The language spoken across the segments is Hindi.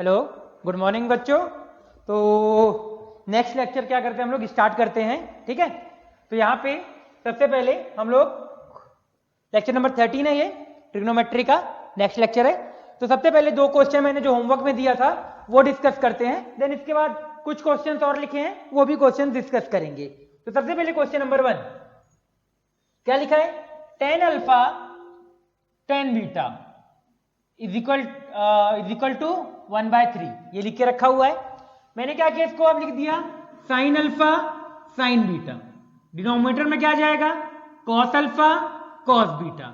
हेलो, गुड मॉर्निंग बच्चों। तो नेक्स्ट लेक्चर क्या करते हैं हम लोग, स्टार्ट करते हैं। ठीक है, तो यहाँ पे सबसे पहले हम लोग लेक्चर नंबर 13 है, ये ट्रिग्नोमेट्री का नेक्स्ट लेक्चर है। तो सबसे पहले दो क्वेश्चन मैंने जो होमवर्क में दिया था वो डिस्कस करते हैं, देन इसके बाद कुछ क्वेश्चंस और लिखे हैं वो भी क्वेश्चन डिस्कस करेंगे। तो सबसे पहले क्वेश्चन नंबर 1 क्या लिखा है, tan alpha tan beta is equal to 1/3, ये लिख के रखा हुआ है। मैंने क्या किया, इसको अब लिख दिया sine alpha sine beta, denominator में क्या जाएगा cos alpha cos beta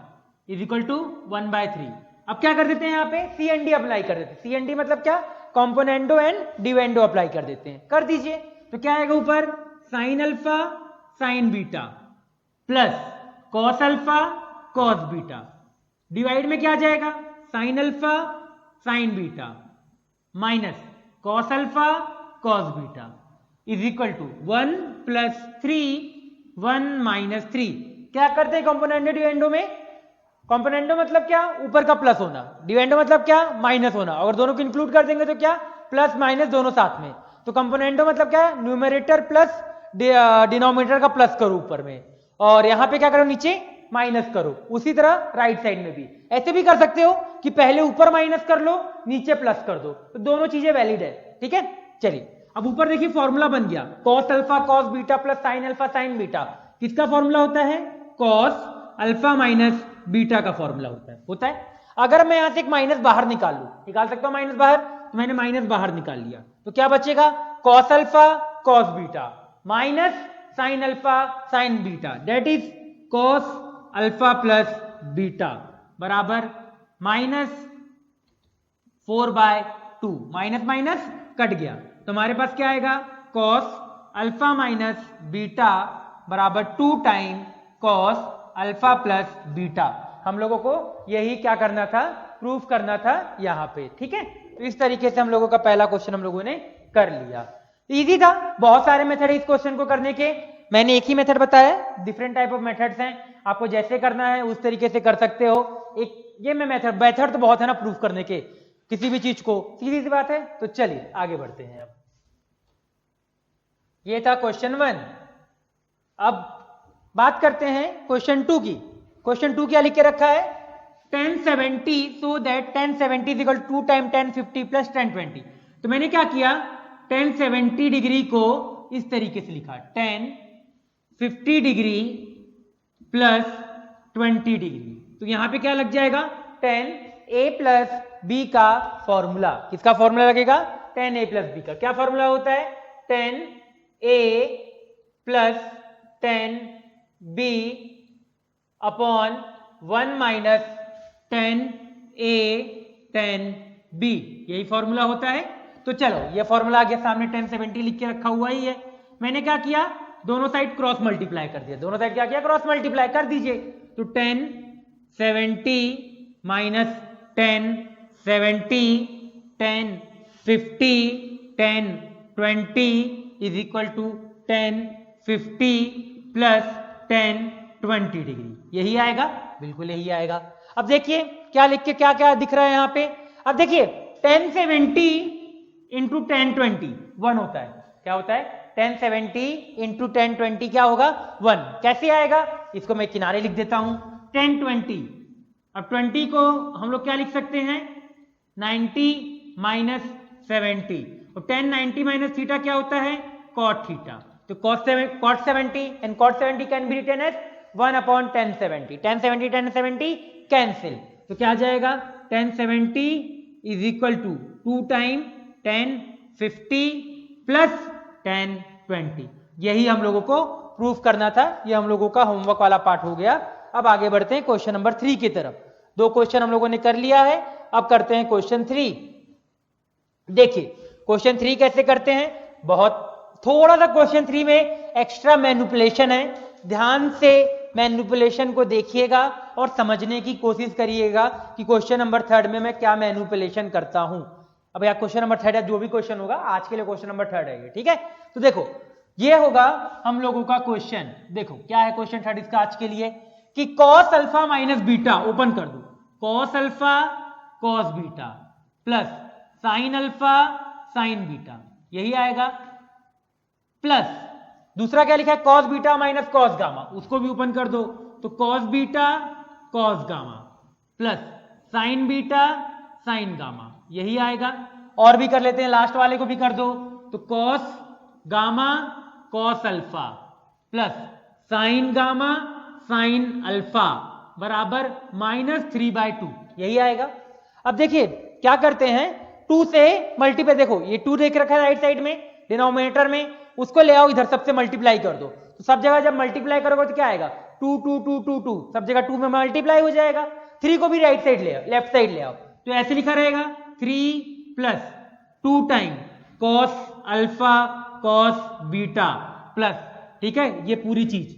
is equal to 1/3। अब क्या कर देते हैं यहाँ पे CND अप्लाई कर देते हैं। CND मतलब क्या, कॉम्पोनेंडो एंड डिवेंडो अप्लाई कर देते हैं, कर दीजिए। तो क्या आएगा ऊपर sine alpha sine beta plus cos alpha cos beta, divide में क्या जाएगा sine alpha sine beta minus cos alpha cos beta is equal to 1 + 3 1 - 3। क्या करते हैं कंपोनेंडो डिवेंडो में, कंपोनेंडो मतलब क्या ऊपर का प्लस होना, डिवेंडो मतलब क्या माइनस होना। अगर दोनों को इंक्लूड कर देंगे तो क्या प्लस माइनस दोनों साथ में। तो कंपोनेंडो मतलब क्या, न्यूमरेटर प्लस डिनोमिनेटर का प्लस करो ऊपर में, और यहां पे क्या करो नीचे माइनस करो। उसी तरह राइट साइड में भी ऐसे भी कर सकते हो कि पहले ऊपर माइनस कर लो नीचे प्लस कर दो, तो दोनों चीजें वैलिड है। ठीक है, चलिए अब ऊपर देखिए फॉर्मूला बन गया cos alpha cos beta plus sign alpha sine beta. किसका फॉर्मूला होता है, कॉस अल्फा माइनस बीटा का फॉर्मूला होता है। अगर मैं यहां से एक माइनस बाहर निकाल सकता हूं माइनस बाहर, तो मैंने माइनस बाहर निकाल लिया, तो क्या बचेगा cos alpha cos beta minus sign alpha sine beta, that is cos alpha plus beta बराबर -4/2। माइनस माइनस कट गया तो हमारे पास क्या आएगा कॉस अल्फा माइनस बीटा बराबर 2 time cos alpha plus beta. हम लोगों को यही क्या करना था, प्रूफ करना था यहाँ पे। ठीक है, तो इस तरीके से हम लोगों का पहला क्वेश्चन हम लोगों ने कर लिया। इजी था, बहुत सारे मेथड है इस क्वेश्चन को करने के, मैंने एक ही मेथड बताया, डिफरेंट टाइप ऑफ मेथड्स हैं, आपको जैसे करना है उस तरीके से कर सकते हो। एक ये मैं मेथड तो बहुत है ना प्रूफ करने के किसी भी चीज को, सीधी सी बात है। तो चलिए आगे बढ़ते हैं। अब ये था क्वेश्चन 1। अब बात करते हैं क्वेश्चन 2 की। क्वेश्चन 2 क्या लिख के रखा है, tan 70 so that tan 70 is equal to 2 time tan 50 plus tan 20। तो मैंने क्या किया, tan 70 डिग्री को इस तरीके से लिखा tan 50 डिग्री प्लस 20 डिग्री। तो यहां पे क्या लग जाएगा tan a प्लस b का फॉर्मूला। किसका फॉर्मूला लगेगा, tan a प्लस b का। क्या फॉर्मूला होता है, tan a plus tan b upon 1 minus tan a tan b, यही फॉर्मूला होता है। तो चलो ये फॉर्मूला आ गया सामने, tan 70 लिख के रखा हुआ ही है। मैंने क्या किया, दोनों साइड क्रॉस मल्टीप्लाई कर दिया, दोनों साइड क्या किया क्रॉस मल्टीप्लाई कर दीजिए। तो tan 70 minus tan 70 tan 50 tan 20 is equal to tan 50 plus tan 20 degree, यही आएगा, बिल्कुल यही आएगा। अब देखिए क्या लिख के क्या क्या दिख रहा है यहाँ पे। अब देखिए tan 70 इंटू tan 20 1 होता है, क्या होता है tan 70 इंटू tan 20 क्या होगा 1। कैसे आएगा, इसको मैं किनारे लिख देता हूं tan 20। अब 20 को हम लोग क्या लिख सकते हैं 90 माइनस 70, और tan 90 माइनस थीटा क्या होता है cot थीटा। तो cot 70 and cot 70 can be written as 1 upon tan 70, tan 70 cancel. तो क्या आ जाएगा tan 70 is equal to 2 time tan 50 plus tan 20। यही हम लोगों को प्रूफ करना था, ये हम लोगों का होमवर्क वाला पार्ट हो गया। अब आगे बढ़ते हैं क्वेश्चन नंबर 3 की तरफ। दो क्वेश्चन हम लोगों ने कर लिया है, अब करते हैं क्वेश्चन 3। देखिए क्वेश्चन 3 कैसे करते हैं, बहुत थोड़ा सा क्वेश्चन 3 में एक्स्ट्रा मैनिपुलेशन है, ध्यान से मैनिपुलेशन को देखिएगा और समझने की कोशिश करिएगा कि क्वेश्चन नंबर 3 में मैं क्या मैनिपुलेशन करता हूं। अब यार क्वेश्चन नंबर 3 जो भी क्वेश्चन होगा आज के लिए क्वेश्चन नंबर 3 है ये, ठीक है। तो देखो ये होगा हम लोगों का क्वेश्चन, देखो क्या है क्वेश्चन 3 इसका आज के लिए, कि cos alpha minus beta, open कर दो, cos alpha cos beta plus sign alpha sine beta, यही आएगा, प्लस दूसरा क्या लिखा है, cos beta minus cos gamma, उसको भी ओपन कर दो, तो cos beta cos gamma plus sign beta sine gamma, यही आएगा। और भी कर लेते हैं, लास्ट वाले को भी कर दो, तो cos gamma cos alpha plus sine gamma sine alpha बराबर -3/2, यही आएगा। अब देखिए क्या करते हैं, 2 से मल्टीप्लाई, देखो ये 2 देख रखा है राइट साइड में डिनोमिनेटर में, उसको ले आओ इधर, सबसे मल्टीप्लाई कर दो, तो सब जगह जब मल्टीप्लाई करोगे तो क्या आएगा, 2 2 2 2 2, सब जगह 2 में मल्टीप्लाई हो जाएगा। 3 को भी राइट साइड ले आओ, लेफ्ट साइड ले आओ, तो ऐसे लिखा रहेगा 3 plus 2 time cos alpha cos beta plus, ठीक है, ये पूरी चीज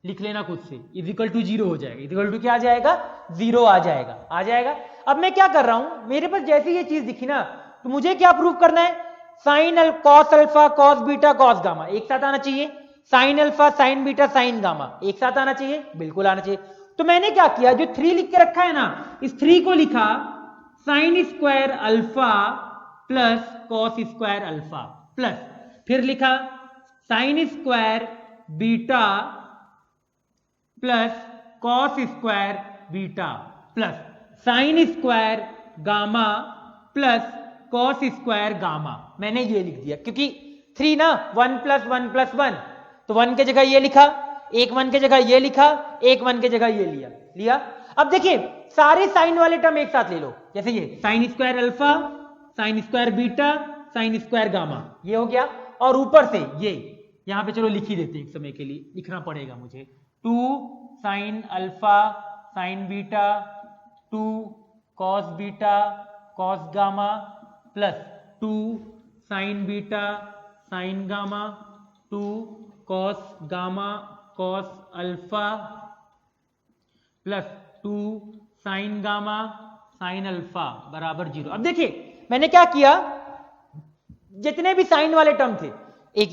लिख लेना खुद से, इज इक्वल टू 0 हो जाएगा, इज इक्वल टू क्या आ जाएगा, 0 आ जाएगा, आ जाएगा। अब मैं क्या कर रहा हूं, मेरे पास जैसे ये चीज दिखी ना, तो मुझे क्या प्रूव करना है, sine cos alpha cos beta cos gamma एक साथ आना चाहिए, sign alpha sine beta sine gamma एक साथ आना चाहिए, बिल्कुल आना चाहिए। तो मैंने क्या किया, जो 3 लिख के रखा है ना, इस 3 को लिखा sine square alpha plus cos square alpha plus, फिर लिखा sine square beta plus cos square beta plus sine square gamma plus cos square gamma, मैंने ये लिख दिया, क्योंकि 3 ना 1 + 1 + 1, तो 1 के जगह ये लिखा, एक 1 के जगह ये लिखा, एक 1 के जगह ये लिया। अब देखिए सारे साइन वाले टर्म एक साथ ले लो, जैसे ये sine square alpha sine square beta sine square gamma, ये हो गया, और ऊपर से ये यहां पे चलो लिख ही देते हैं, एक समय के लिए लिखना पड़ेगा मुझे, 2 sign alpha sine beta 2 cos beta cos gamma plus 2 sign beta sine gamma 2 cos gamma cos alpha plus 2 sign gamma sine alpha बराबर 0। अब देखिए मैंने क्या किया, जितने भी साइन वाले टर्म थे, एक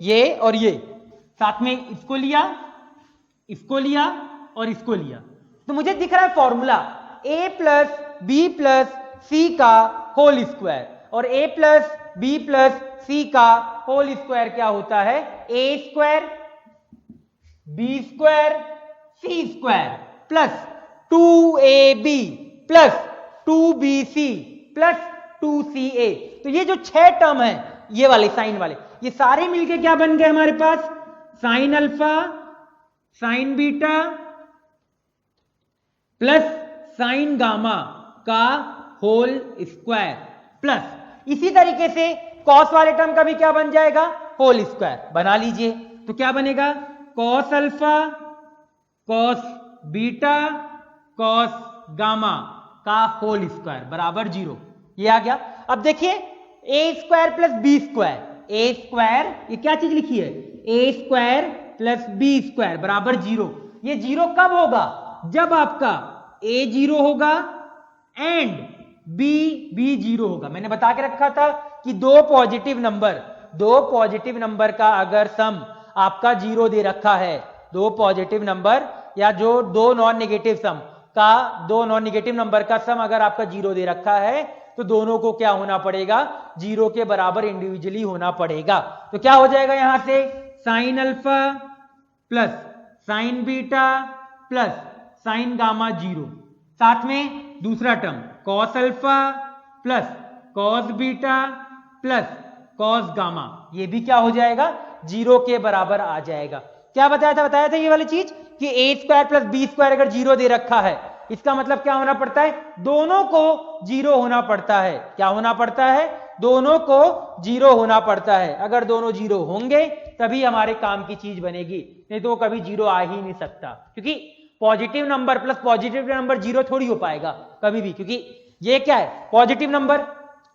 ये और ये, साथ में इसको लिया और इसको लिया, तो मुझे दिख रहा है फॉर्मूला a + b + c का होल स्क्वायर, और a + b + c का होल स्क्वायर क्या होता है, a² b² c² plus 2ab plus 2bc plus 2ca। तो ये जो 6 टर्म है, ये वाले साइन वाले, ये सारे मिलके क्या बन गए हमारे पास, sine alpha sine beta plus sine gamma का होल स्क्वायर प्लस इसी तरीके से कॉस वाले टर्म का भी क्या बन जाएगा, होल स्क्वायर बना लीजिए, तो क्या बनेगा, cos alpha cos beta cos gamma का होल स्क्वायर बराबर 0, ये आ गया। अब देखिए a² + b², a² ये क्या चीज लिखी है, a² + b² बराबर 0। ये 0 कब होगा, जब आपका a 0 होगा एंड b 0 होगा। मैंने बता के रखा था कि दो पॉजिटिव नंबर का अगर सम आपका 0 दे रखा है, दो पॉजिटिव नंबर या जो दो नॉन नेगेटिव नंबर का सम अगर आपका 0 दे रखा है, तो दोनों को क्या होना पड़ेगा, 0 के बराबर इंडिविजुअली होना पड़ेगा। तो क्या हो जाएगा, यहां से sign alpha plus sign beta plus sine gamma 0, साथ में दूसरा term cos alpha plus cos beta plus cos gamma, ये भी क्या हो जाएगा, 0 के बराबर आ जाएगा। क्या बताया था ये वाली चीज कि a² + b² अगर 0 दे रखा है, इसका मतलब क्या होना पड़ता है, दोनों को 0 होना पड़ता है। क्या होना पड़ता है, दोनों को 0 होना पड़ता है। अगर दोनों 0 होंगे तभी हमारे काम की चीज बनेगी, नहीं तो कभी 0 आ ही नहीं सकता, क्योंकि positive number plus positive number 0 थोड़ी हो पाएगा कभी भी, क्योंकि ये क्या है, पॉजिटिव नंबर,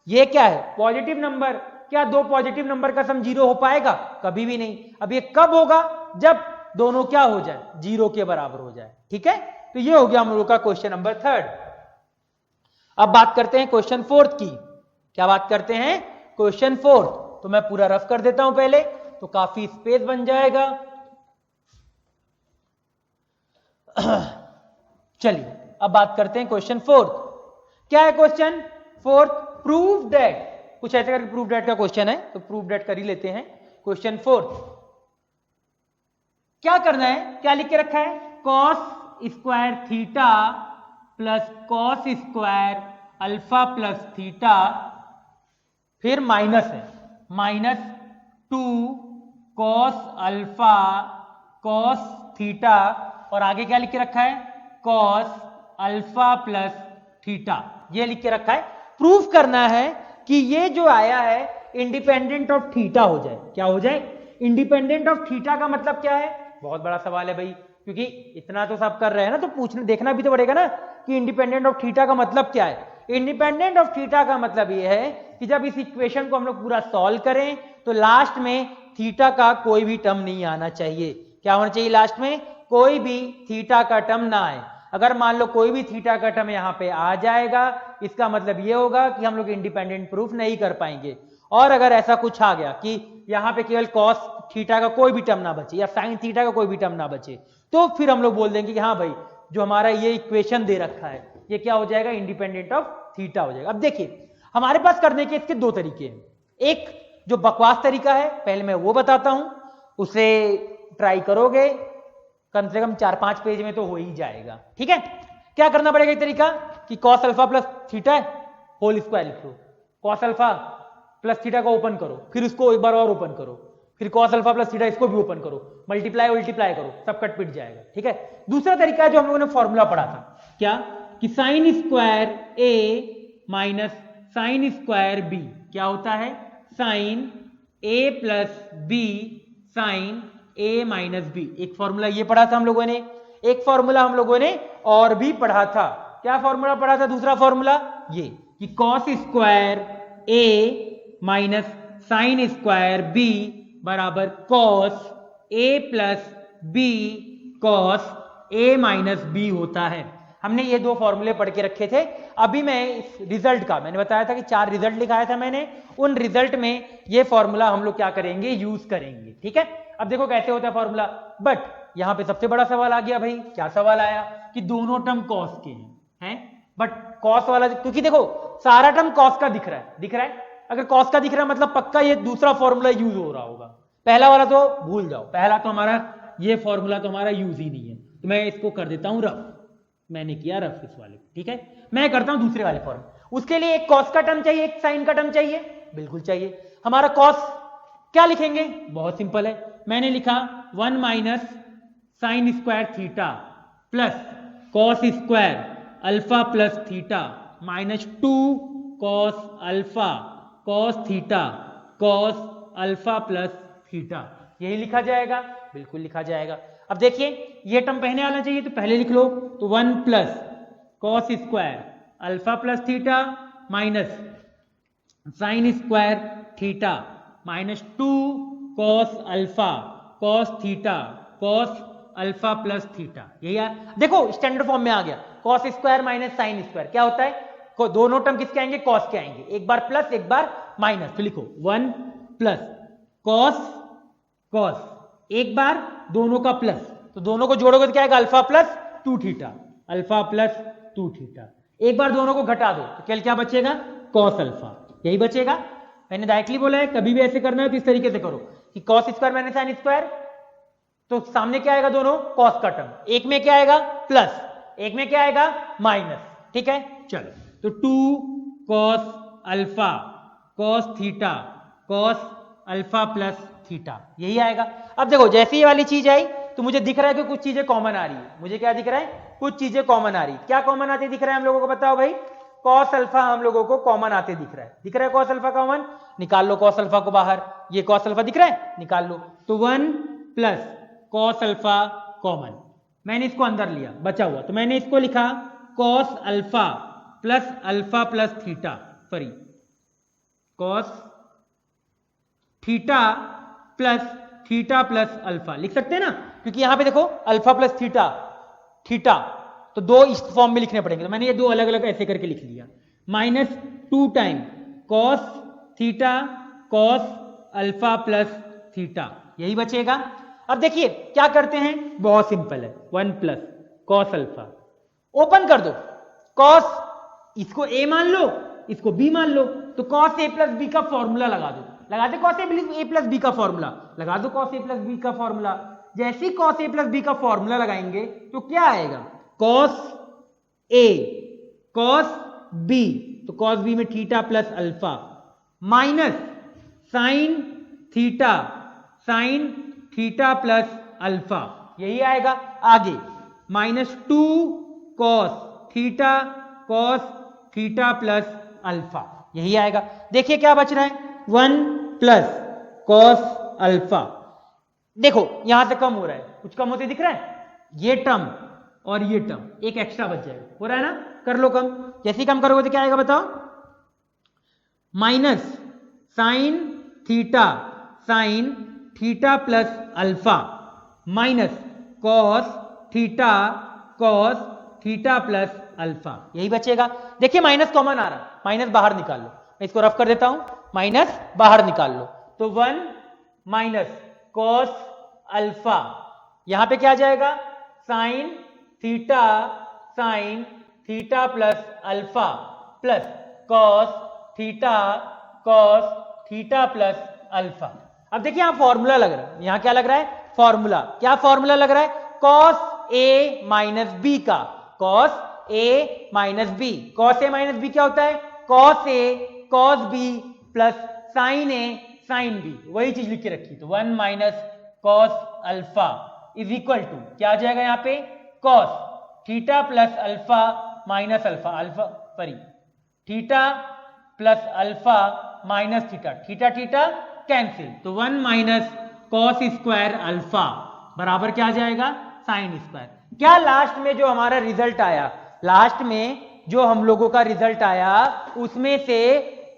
ये क्या है, पॉजिटिव नंबर, क्या दो पॉजिटिव नंबर का सम 0 हो पाएगा, कभी भी नहीं। अब ये कब होगा, जब दोनों क्या हो जाए, 0 के बराबर हो जाए। ठीक है, तो ये हो गया हम लोग का क्वेश्चन नंबर 3। अब बात करते हैं क्वेश्चन 4 की। क्या बात करते हैं, क्वेश्चन 4। तो मैं पूरा रफ कर देता हूं पहले, तो काफी स्पेस बन जाएगा। चलिए अब बात करते हैं क्वेश्चन 4। क्या है क्वेश्चन, फोर्थ, प्रूव दैट, कुछ ऐसे करके प्रूव दैट का क्वेश्चन है, तो प्रूव दैट कर ही लेते हैं। क्वेश्चन फोर्थ, क्या करना है, क्या लिख के रखा है, cos square theta plus cos square alpha plus theta, फिर माइनस है, minus 2 cos alpha cos theta, और आगे क्या लिख के रखा है, कॉस अल्फा प्लस थीटा, ये लिख के रखा है। प्रूफ करना है कि ये जो आया है इंडिपेंडेंट ऑफ थीटा हो जाए। क्या हो जाए, इंडिपेंडेंट ऑफ थीटा का मतलब क्या है, बहुत बड़ा सवाल है भाई, क्योंकि इतना तो सब कर रहे हैं ना, तो पूछने देखना भी तो पड़ेगा ना कि इंडिपेंडेंट ऑफ थीटा का मतलब क्या है। इंडिपेंडेंट ऑफ थीटा का मतलब ये है कि जब इस इक्वेशन को हम लोग पूरा सॉल्व करें तो लास्ट में थीटा का कोई भी टर्म नहीं आना चाहिए। क्या होना चाहिए, लास्ट में कोई भी थीटा का टर्म ना आए। अगर मान लो कोई भी थीटा का टर्म यहां पे आ जाएगा, इसका मतलब ये होगा कि हम लोग इंडिपेंडेंट प्रूफ नहीं कर पाएंगे। और अगर ऐसा कुछ आ गया कि यहां पे केवल कॉस थीटा का कोई भी टर्म ना बचे या साइन थीटा का कोई भी टर्म ना बचे, तो फिर हम लोग बोल देंगे कि हाँ भाई जो हमारा ये इक्वेशन दे रखा है ये क्या हो जाएगा, इंडिपेंडेंट ऑफ थीटा हो जाएगा। अब देखिए हमारे पास करने के इसके दो तरीके हैं। एक जो बकवास तरीका है, पहले मैं वो बताता हूं, उसे ट्राई करोगे कम से कम 4-5 पेज में तो हो ही जाएगा। ठीक है, क्या करना पड़ेगा, एक तरीका कि कॉस अल्फा प्लस थीटा है होल स्क्वायर लिख लो, कॉस अल्फा प्लस थीटा को ओपन करो, फिर उसको एक बार और ओपन करो, फिर cos अल्फा प्लस थीटा इसको भी ओपन करो, मल्टीप्लाई मल्टीप्लाई करो, सब कट पिट जाएगा। ठीक है, दूसरा तरीका है जो हम लोगों ने फॉर्मूला पढ़ा था, क्या कि साइन स्क्वायर ए माइनस साइन स्क्वायर बी क्या होता है, sine a plus B sine A minus B. एक फॉर्मूला ये पढ़ा था हम लोगों ने, एक फॉर्मूला हम लोगों ने और भी पढ़ा था। क्या फॉर्मूला पढ़ा था, दूसरा फॉर्मूला ये कि कॉस स्क्वायर ए माइनस साइन स्क्वायर बी बराबर cos A plus b cos A minus B होता है। हमने ये दो फॉर्मूले पढ़ के रखे थे। अभी मैं इस रिजल्ट का, मैंने बताया था कि 4 रिजल्ट लिखाया था मैंने, उन रिजल्ट में ये फॉर्मूला हम लोग क्या करेंगे, यूज करेंगे। ठीक है, अब देखो कैसे होता है फॉर्मूला। बट यहां पे सबसे बड़ा सवाल आ गया भाई, क्या सवाल आया कि दोनों टर्म कॉस के हैं, बट कॉस वाला, क्योंकि देखो सारा टर्म कॉस का दिख रहा है, दिख रहा है, अगर कॉस का दिख रहा है मतलब पक्का ये दूसरा फॉर्मूला यूज हो रहा होगा, पहला वाला तो भूल जाओ, पहला तो हमारा ये फॉर्मूला तो हमारा यूज ही नहीं है। तो मैं इसको कर देता हूं रफ, मैंने किया रफ इस वाले। ठीक है, मैं करता हूं दूसरे वाले फॉर्मूला। उसके लिए एक कॉस का टर्म चाहिए, एक साइन का टर्म चाहिए, बिल्कुल चाहिए। हमारा कॉस क्या लिखेंगे, बहुत सिंपल है, मैंने लिखा 1 minus sine square theta plus cos square alpha plus theta minus 2 cos alpha cos theta cos alpha plus theta, यही लिखा जाएगा, बिल्कुल लिखा जाएगा। अब देखिए ये टर्म पहले आना चाहिए तो पहले लिख लो, तो 1 plus cos square alpha plus theta minus sine square theta minus 2 cos alpha cos theta cos alpha plus theta, यही यार देखो स्टैंडर्ड फॉर्म में आ गया। Cos square minus sine square क्या होता है, दोनों टर्म किसके आएंगे, कॉस के आएंगे, एक बार प्लस एक बार माइनस, तो लिखो 1 प्लस कॉस कॉस, एक बार दोनों का प्लस, तो दोनों को जोड़ोगे तो क्या आएगा, alpha plus 2 theta, alpha plus 2 theta, एक बार दोनों को घटा दो तो केवल क्या बचेगा, कॉस अल्फा, यही बचेगा। मैंने डायरेक्टली बोला है, कभी भी ऐसे करना है तो इस तरीके से करो कि cos square minus sine square, तो सामने क्या आएगा, दोनों कॉस का टर्म, एक में क्या आएगा प्लस, एक में क्या आएगा माइनस। ठीक है, चलो तो 2 cos alpha cos theta cos alpha plus theta, यही आएगा। अब देखो जैसे ये वाली चीज आई तो मुझे दिख रहा है कि कुछ चीजें कॉमन आ रही है, मुझे क्या दिख रहा है, कुछ चीजें कॉमन आ रही, क्या कॉमन आते दिख रहा है हम लोगों को, बताओ भाई, कॉस अल्फा हम लोगों को कॉमन आते दिख रहा है, दिख रहा है कॉस अल्फा कॉमन, निकाल लो कॉस अल्फा को बाहर, ये कॉस अल्फा दिख रहा है, निकाल लो, तो 1 प्लस कॉस अल्फा कॉमन, मैंने इसको अंदर लिया बचा हुआ, तो मैंने इसको लिखा cos alpha plus theta, sorry cos theta plus alpha लिख सकते हैं ना, क्योंकि यहां पे देखो अल्फा प्लस थीटा तो दो इस फॉर्म में लिखने पड़ेंगे, तो मैंने ये दो अलग अलग ऐसे करके लिख लिया, minus 2 time cos theta cos alpha plus theta, यही बचेगा। अब देखिए क्या करते हैं, बहुत सिंपल है, 1 प्लस कॉस अल्फा, ओपन कर दो, कॉस इसको ए मान लो, इसको b मान लो, तो cos a प्लस बी का फॉर्मूला लगा दो, लगा दे cos a प्लस बी का फॉर्मूला, लगा दो cos a प्लस बी का फॉर्मूला। जैसे ही cos a प्लस बी का फॉर्मूला लगाएंगे तो क्या आएगा, cos a cos b, तो cos b में theta plus alpha minus sign theta plus alpha, यही आएगा। आगे -2 cos थीटा प्लस अल्फा, यही आएगा। देखिए क्या बच रहा है, 1 प्लस cos अल्फा, देखो यहां से कम हो रहा है, कुछ कम होते दिख रहा है, ये टर्म और ये टर्म एक एक्स्ट्रा बच जाएगा, हो रहा है ना, कर लो कम। जैसे ही कम करोगे तो क्या आएगा बताओ, minus sign theta plus alpha minus cos theta plus alpha, यही बचेगा। देखिए माइनस कॉमन आ रहा, माइनस बाहर निकाल लो, मैं इसको रफ कर देता हूं, माइनस बाहर निकाल लो, तो 1 माइनस cos अल्फा, यहां पे क्या जाएगा, sign theta plus alpha plus cos theta plus alpha. अब देखिए यहां फॉर्मूला लग रहा है, यहां क्या लग रहा है, फॉर्मूला, क्या फॉर्मूला लग रहा है, cos a माइनस बी का, cos a माइनस बी क्या होता है, cos b plus sin b, वही चीज लिख के रखी, तो 1 minus cos alpha is equal to क्या आ जाएगा यहां पे, cos theta plus alpha minus alpha theta plus alpha minus theta cancel, तो 1 माइनस कॉस स्क्वायर अल्फा बराबर क्या आ जाएगा, साइन स्क्वायर। क्या लास्ट में जो हमारा रिजल्ट आया, लास्ट में जो हम लोगों का रिजल्ट आया उसमें से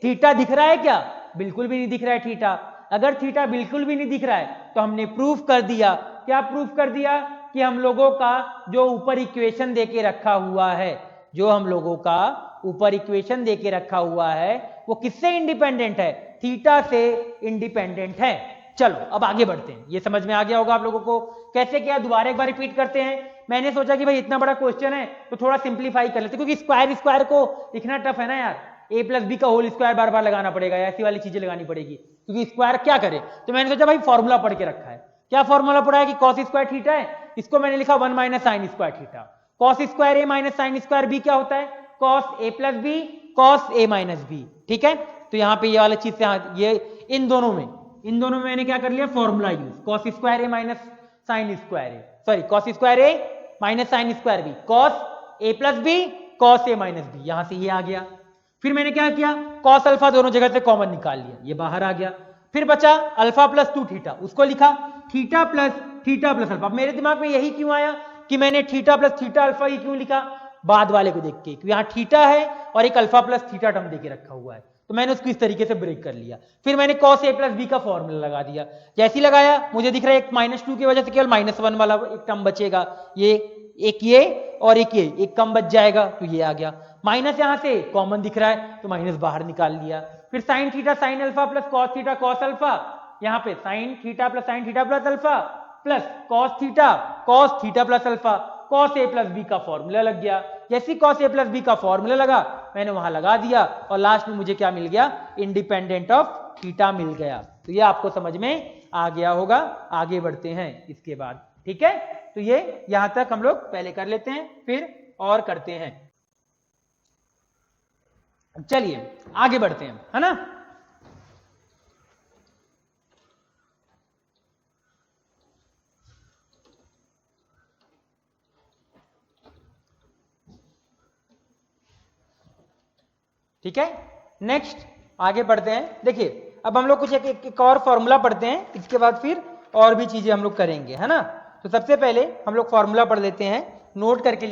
थीटा दिख रहा है क्या, बिल्कुल भी नहीं दिख रहा है थीटा। अगर थीटा बिल्कुल भी नहीं दिख रहा है तो हमने प्रूफ कर दिया, क्या प्रूफ कर दिया, कि हम लोगों का जो ऊपर इक्वेशन देके रखा हुआ है, जो हम लोगों का ऊपर इक्वेशन देके रखा हुआ है वो किससे इंडिपेंडेंट है, थीटा से इंडिपेंडेंट है। चलो अब आगे बढ़ते हैं, ये समझ में आ गया होगा आप लोगों को कैसे किया, दोबारा एक बार रिपीट करते हैं। मैंने सोचा कि भाई इतना बड़ा क्वेश्चन है तो थोड़ा सिंप्लीफाई कर लेते, क्योंकि स्क्वायर को लिखना टफ है ना यार, a प्लस बी का होल स्क्वायर बार बार लगाना पड़ेगा, ऐसी वाली चीजें लगानी पड़ेगी, क्योंकि स्क्वायर क्या करे। तो मैंने सोचा भाई फॉर्मूला पढ़ के रखा है, क्या फॉर्मूला पढ़ा है कि कॉस स्क्वायर थीटा है, इसको मैंने लिखा 1 minus sine square theta, cos square a minus sine square b क्या होता है, cos a plus b cos a minus b, ठीक है। तो यहाँ पे ये वाला चीज से ये इन दोनों में मैंने क्या कर लिया, formula use, cos square a minus sine square a, sorry cos square a minus sine square b, cos a plus b cos a minus b, यहां से ये आ गया। फिर मैंने क्या किया, कॉस अल्फा दोनों जगह से कॉमन निकाल लिया, ये बाहर आ गया। फिर बचा अल्फा प्लस 2 थीटा, उसको लिखा थीटा प्लस अल्फा। मेरे दिमाग में यही क्यों आया कि मैंने थीटा प्लस थीटा अल्फा ये क्यों लिखा, बाद वाले को देख के, यहाँ थीटा है और एक अल्फा प्लस थीटा टर्म देके रखा हुआ है, तो मैंने उसको इस तरीके से ब्रेक कर लिया। फिर मैंने cos a प्लस बी का फॉर्मूला लगा दिया, जैसे ही लगाया मुझे दिख रहा है एक -2 की वजह से केवल -1 वाला एक टर्म बचेगा, ये और एक ये एक कम बच जाएगा, तो ये आ गया। माइनस यहां से कॉमन दिख रहा है तो माइनस बाहर निकाल लिया। फिर sine theta sine alpha plus cos theta cos alpha, यहाँ पे sine theta plus alpha plus cos theta plus alpha, cos a plus B का फॉर्मूला लग गया। जैसे cos a प्लस बी का फॉर्मूला लगा मैंने वहां लगा दिया और लास्ट में मुझे क्या मिल गया, इंडिपेंडेंट ऑफ थीटा मिल गया। तो ये आपको समझ में आ गया होगा। आगे बढ़ते हैं इसके बाद, ठीक है। तो ये यहां तक हम लोग पहले कर लेते हैं, फिर और करते हैं। चलिए आगे बढ़ते हैं, है ना। ठीक है, नेक्स्ट आगे बढ़ते हैं। देखिए अब हम लोग कुछ एक और फॉर्मूला पढ़ते हैं, इसके बाद फिर और भी चीजें हम लोग करेंगे, है ना। तो सबसे पहले हम लोग फॉर्मूला पढ़ लेते हैं, नोट करके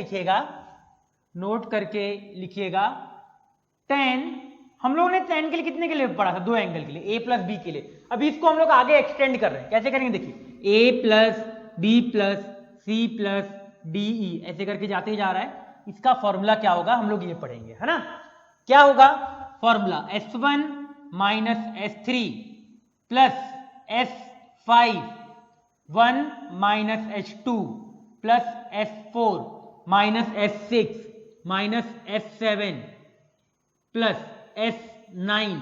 लिखिएगा tan। हम लोगों ने tan के लिए कितने के लिए पढ़ा था, 2 एंगल के लिए, a प्लस बी के लिए। अभी इसको हम लोग आगे एक्सटेंड कर रहे हैं, कैसे करेंगे देखिए, a plus B plus C plus D, ऐसे करके जाते ही जा रहा है। इसका फॉर्मूला क्या होगा हम लोग ये पढ़ेंगे, है ना। क्या होगा formula, S1 minus S3 plus S5 1 minus H2 plus S4 minus S6 minus S7 plus S9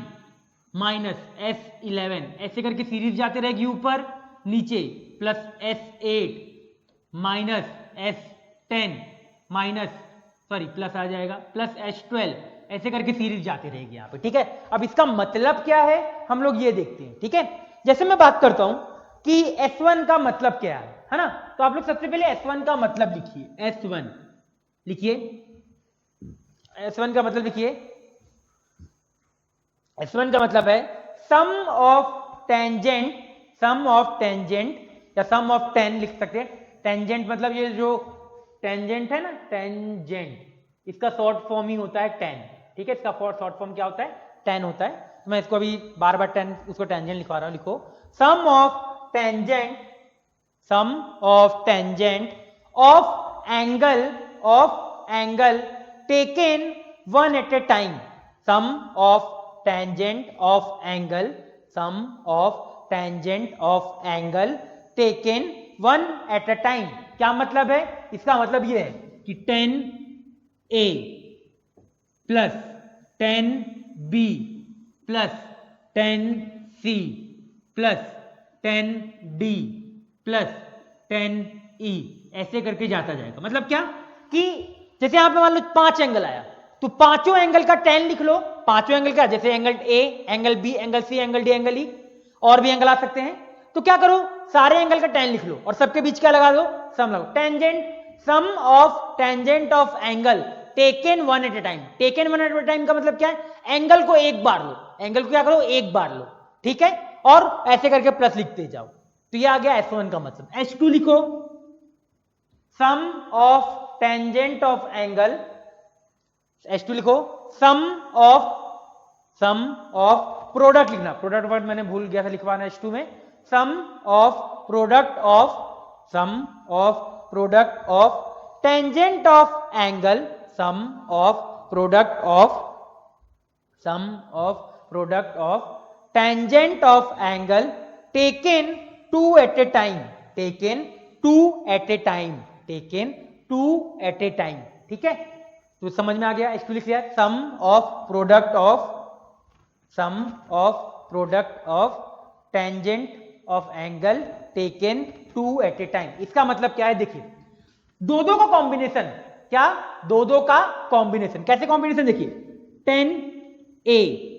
minus S11 ऐसे करके सीरीज जाते रहेगी ऊपर नीचे, plus S8 minus S10 minus sorry plus आ जाएगा प्लस S12 ऐसे करके सीरीज जाती रहेगी यहाँ पे, ठीक है। अब इसका मतलब क्या है हम लोग ये देखते हैं, ठीक है। जैसे मैं बात करता हूं कि S1 का मतलब क्या है ना, तो आप लोग सबसे पहले S1 का मतलब लिखिए, S1 लिखिए, S1 का मतलब लिखिए। S1 का मतलब है सम ऑफ टेंजेंट या सम ऑफ टेन लिख सकते हैं। टेंजेंट मतलब ये जो टेंजेंट है ना, टेंजेंट इसका शॉर्ट फॉर्म ही होता है टेन, ठीक है। इसका शॉर्ट फॉर्म क्या होता है, टेन होता है। तो मैं इसको अभी बार बार टेन उसको टेंजेंट लिखवा रहा हूं, लिखो sum of tangent of angle taken one at a time, sum of tangent of angle taken one at a time. क्या मतलब है, इसका मतलब ये है कि 10A plus 10B plus 10C plus 10D plus 10E ऐसे करके जाता जाएगा। मतलब क्या कि जैसे यहां पे मान लो 5 एंगल आया तो पांचों एंगल का 10 लिख लो। पांचों एंगल का, जैसे angle A, angle B, angle C, angle D, angle E, और भी एंगल आ सकते हैं। तो क्या करो, सारे एंगल का 10 लिख लो और सबके बीच क्या लगा दो, सम लगाओ। Sum of tangent of angle taken one at a time. Taken one at a time का मतलब क्या है, एंगल को एक बार लो, एंगल को क्या करो, एक बार लो, ठीक है। और ऐसे करके प्लस लिखते जाओ। तो ये आ गया S1 का मतलब। S2 लिखो, sum of tangent of angle, S2 लिखो सम ऑफ प्रोडक्ट लिखना, प्रोडक्ट वर्ड मैंने भूल गया था लिखवाना S2 में। Sum of product of tangent of angle, sum of product of tangent of angle taken two at a time, ठीक है। तो समझ में आ गया, इसको लिख लिया। Sum of product of tangent of angle taken two at a time. इसका मतलब क्या है, देखिए दो का कॉम्बिनेशन, क्या दो का कॉम्बिनेशन, कैसे कॉम्बिनेशन देखिए, 10A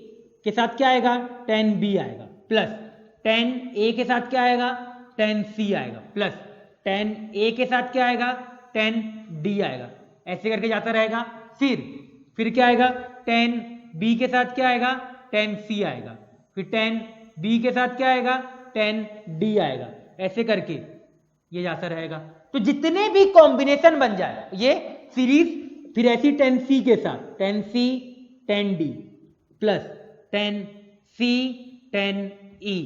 के साथ क्या आएगा, 10B आएगा, प्लस 10A के साथ क्या आएगा, 10C आएगा, प्लस 10A के साथ क्या आएगा, 10D आएगा, ऐसे करके जाता रहेगा। फिर क्या आएगा, 10B के साथ क्या आएगा, 10C आएगा, फिर 10B के साथ क्या आएगा, 10D आएगा, ऐसे करके ये जाता रहेगा। तो जितने भी कॉम्बिनेशन बन जाए ये सीरीज, फिर ऐसी 10C के साथ 10C 10D plus 10C 10E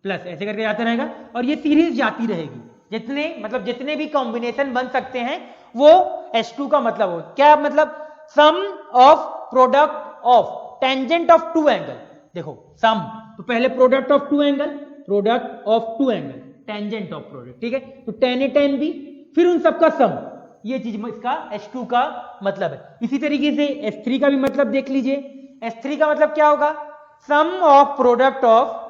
plus ऐसे करके जाता रहेगा और ये सीरीज जाती रहेगी। जितने भी कॉम्बिनेशन बन सकते हैं वो S2 का मतलब हो। क्या मतलब, sum of product of tangent of two angle. देखो सम, तो पहले product of two angle, tangent of product, ठीक है। तो 10A 10B, फिर उन सबका सम, ये चीज इसका S2 का मतलब है। इसी तरीके से S3 का भी मतलब देख लीजिए। S3 का मतलब क्या होगा, sum of product of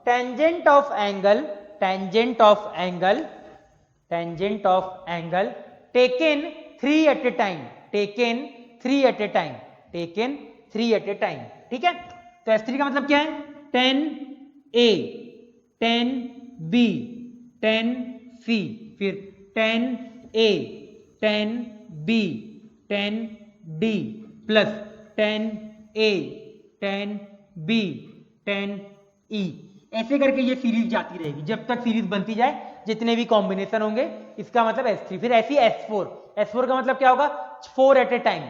tangent of angle taken 3 at a time, ठीक है। तो S3 का मतलब क्या है, 10A 10B 10C, फिर 10A 10B 10D plus 10A 10B 10E, ऐसे करके ये सीरीज जाती रहेगी जब तक सीरीज बनती जाए, जितने भी कॉम्बिनेशन होंगे। इसका मतलब S3। फिर ऐसी S4 का मतलब क्या होगा, 4 एट ए टाइम।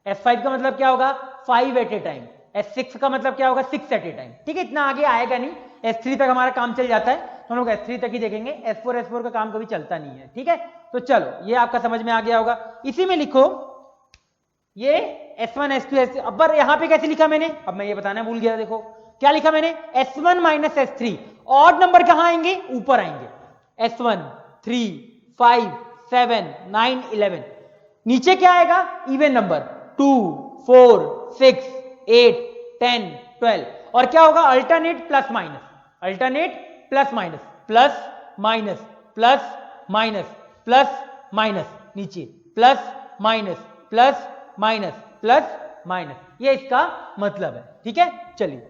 S5 का मतलब क्या होगा, 5 एट ए टाइम। S6 का मतलब क्या होगा, 6 एट ए टाइम, ठीक है। इतना आगे आएगा नहीं, S3 तक हमारा काम चल जाता है, तो हम लोग S3 तक ही देखेंगे। S4 का काम कभी चलता नहीं है, ठीक है। तो चलो ये आपका समझ में आ गया होगा। इसी में लिखो ये S1 S2 S3। अब यहां पे कैसे लिखा मैंने, अब मैं ये बताना भूल गया, देखो क्या लिखा मैंने, S1 minus S3। Odd number कहां आएंगे, ऊपर आएंगे, S1 3 5 7 9 11। नीचे क्या आएगा, इवन नंबर 2 4 6 8 10 12। और क्या होगा, alternate plus minus, alternate plus minus, plus minus plus minus plus minus, नीचे plus minus plus minus plus minus, ये इसका मतलब है। ठीक है, चलिए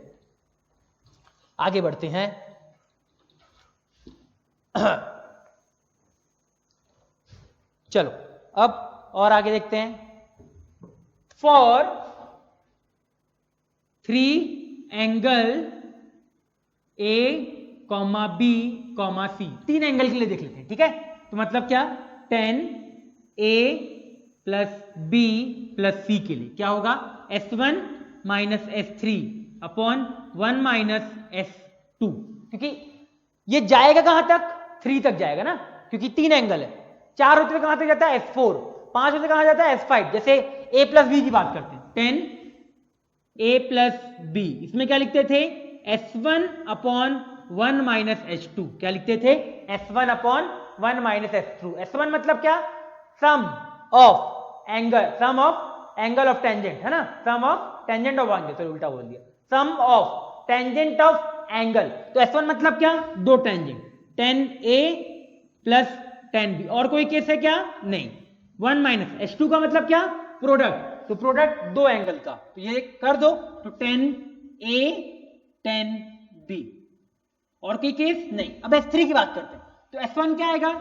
आगे बढ़ते हैं। चलो अब और आगे देखते हैं। For 3 angle A comma B comma C, 3 angle के लिए देख लेते हैं। ठीक है, तो मतलब क्या, 10 ए प्लस बी प्लस सी के लिए क्या होगा, S1 minus S3 upon 1 minus S2। क्योंकि ये जाएगा कहां तक, 3 तक जाएगा ना, क्योंकि 3 एंगल है। 4 होते हुए कहां तक जाता है, S4। 5 होते कहां जाता है, S5। जैसे A प्लस बी की बात करते हैं, 10 A प्लस बी, इसमें क्या लिखते थे, S1 अपॉन 1 माइनस H2। क्या लिखते थे, S1 upon 1 minus S2। S1 मतलब क्या, sum of angle, sum of angle of tangent, है ना, sum of tangent of angle, तो उल्टा बोल दिया, sum of tangent of angle. तो S1 मतलब क्या, दो टेंजेंट, 10A प्लस 10B। और कोई केस है क्या, नहीं। 1 माइनस H2 का मतलब क्या, प्रोडक्ट, तो प्रोडक्ट दो एंगल का, तो ये कर दो, तो 10A 10B। और कोई केस नहीं। अब S3 की बात करते हैं, तो S1 क्या आएगा,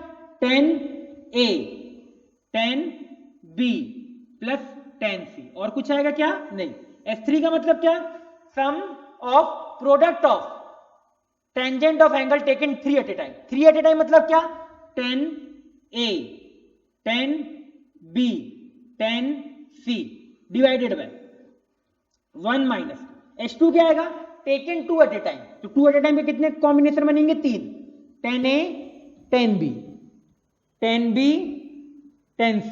10A 10B प्लस 10C। और कुछ आएगा क्या, नहीं। S3 का मतलब क्या, sum of product of tangent of angle taken 3 at a time. 3 at a time मतलब क्या, 10A 10B 10C divided by 1 minus H2 क्या आएगा, टेकन 2 एट ए टाइम। तो 2 एट ए टाइम पे कितने कॉम्बिनेशन बनेंगे, 3, 10A 10B 10B 10C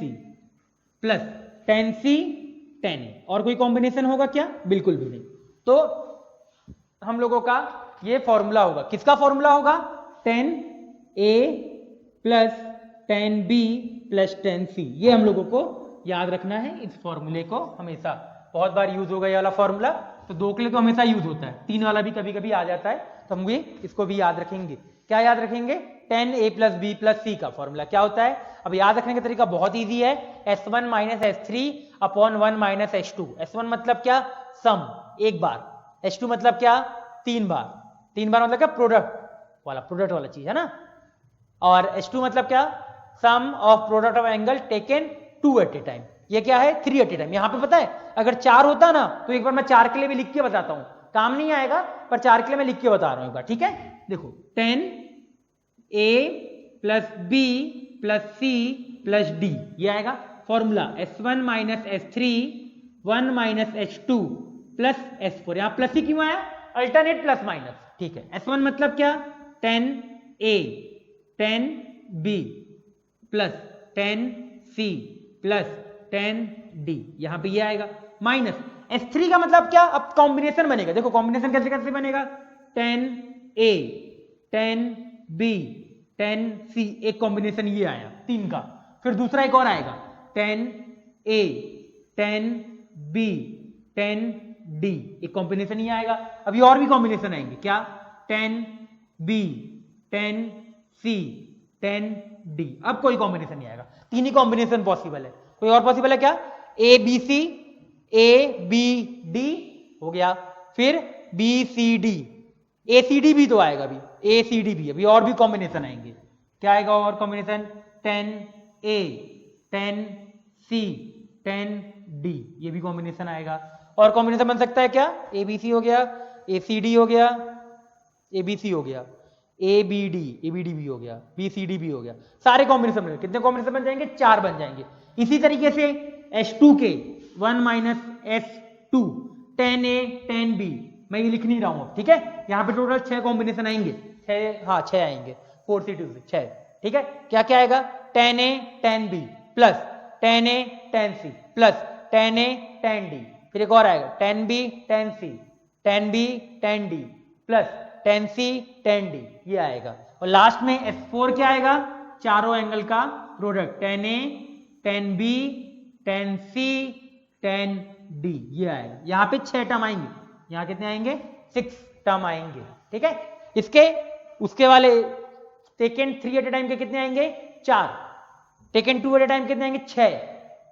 plus 10C 10A। और कोई कॉम्बिनेशन होगा क्या, बिल्कुल भी नहीं। तो हम लोगों का ये फॉर्मूला होगा, किसका फॉर्मूला होगा, 10A plus 10B plus 10C। ये हम लोगों को याद रखना है, इस फॉर्मूले को हमेशा, बहुत बार यूज होगा ये वाला फॉर्मूला। तो 2 के लिए तो हमेशा यूज होता है, 3 वाला भी कभी कभी आ जाता है, तो हम इसको भी याद रखेंगे। क्या याद रखेंगे, 10A प्लस बी प्लस सी का फॉर्मूला क्या होता है। अब याद रखने का तरीका बहुत ईजी है, S1 minus S3 upon 1 minus H2। S1 मतलब क्या, सम, एक बार। H2 मतलब क्या, 3 बार। 3 बार मतलब क्या, प्रोडक्ट वाला चीज है ना। और H2 मतलब क्या, sum of product of angle taken 2 at a time. ये क्या है, 3 एट ए टाइम। यहां पे पता है, अगर 4 होता ना, तो एक बार मैं 4 के लिए भी लिख के बताता हूं, काम नहीं आएगा, पर 4 के लिए मैं लिख के बता रहा हूं एक बार। ठीक है, देखो 10A plus B plus C plus D, ये आएगा formula. S1 minus S3 1 minus H2 plus S4। यहां प्लस ही क्यों आया, अल्टरनेट प्लस माइनस। ठीक है, S1 मतलब क्या, 10A 10B plus 10C plus 10D, यहां पे ये आएगा माइनस S3 का मतलब क्या, अब कॉम्बिनेशन बनेगा। देखो कॉम्बिनेशन कैसे कैसे बनेगा, 10A 10B 10C, एक कॉम्बिनेशन ये आया 3 का। फिर दूसरा एक और आएगा, 10A 10B 10D, एक कॉम्बिनेशन ये आएगा। अभी और भी कॉम्बिनेशन आएंगे, क्या, 10B 10C 10D। अब कोई कॉम्बिनेशन नहीं आएगा, 3 ही कॉम्बिनेशन पॉसिबल है। कोई और पॉसिबल है क्या, ABC ABD हो गया, फिर BCD ACD भी तो आएगा, अभी ACD भी, अभी और भी कॉम्बिनेशन आएंगे। क्या आएगा और कॉम्बिनेशन, 10A 10C 10D, ये भी कॉम्बिनेशन आएगा। और कॉम्बिनेशन बन सकता है क्या, ABC हो गया, ACD हो गया, ABC हो गया, ABD भी हो गया, BCD भी हो गया। सारे कॉम्बिनेशन बन, कितने कॉम्बिनेशन बन जाएंगे, 4 बन जाएंगे। इसी तरीके से H2 के 1 माइनस S2 10A 10B, मैं ये लिख नहीं रहा हूं, ठीक है। यहां पे टोटल 6 कॉम्बिनेशन आएंगे, 6 आएंगे, 4 से 2 से 6। ठीक है, क्या क्या आएगा, 10A 10B plus 10A 10C plus 10A 10D, फिर एक और आएगा 10B 10C 10B 10D plus 10C 10D, ये आएगा। और लास्ट में S4 क्या आएगा, चारों एंगल का product 10A 10B 10C 10D, ये आएगा। यहां पे 6 टर्म आएंगे, यहां कितने आएंगे, 6 टर्म आएंगे, ठीक है। इसके उसके वाले टेकन 3 एट ए टाइम के कितने आएंगे, 4, टेकन 2 एट ए टाइम कितने आएंगे, 6,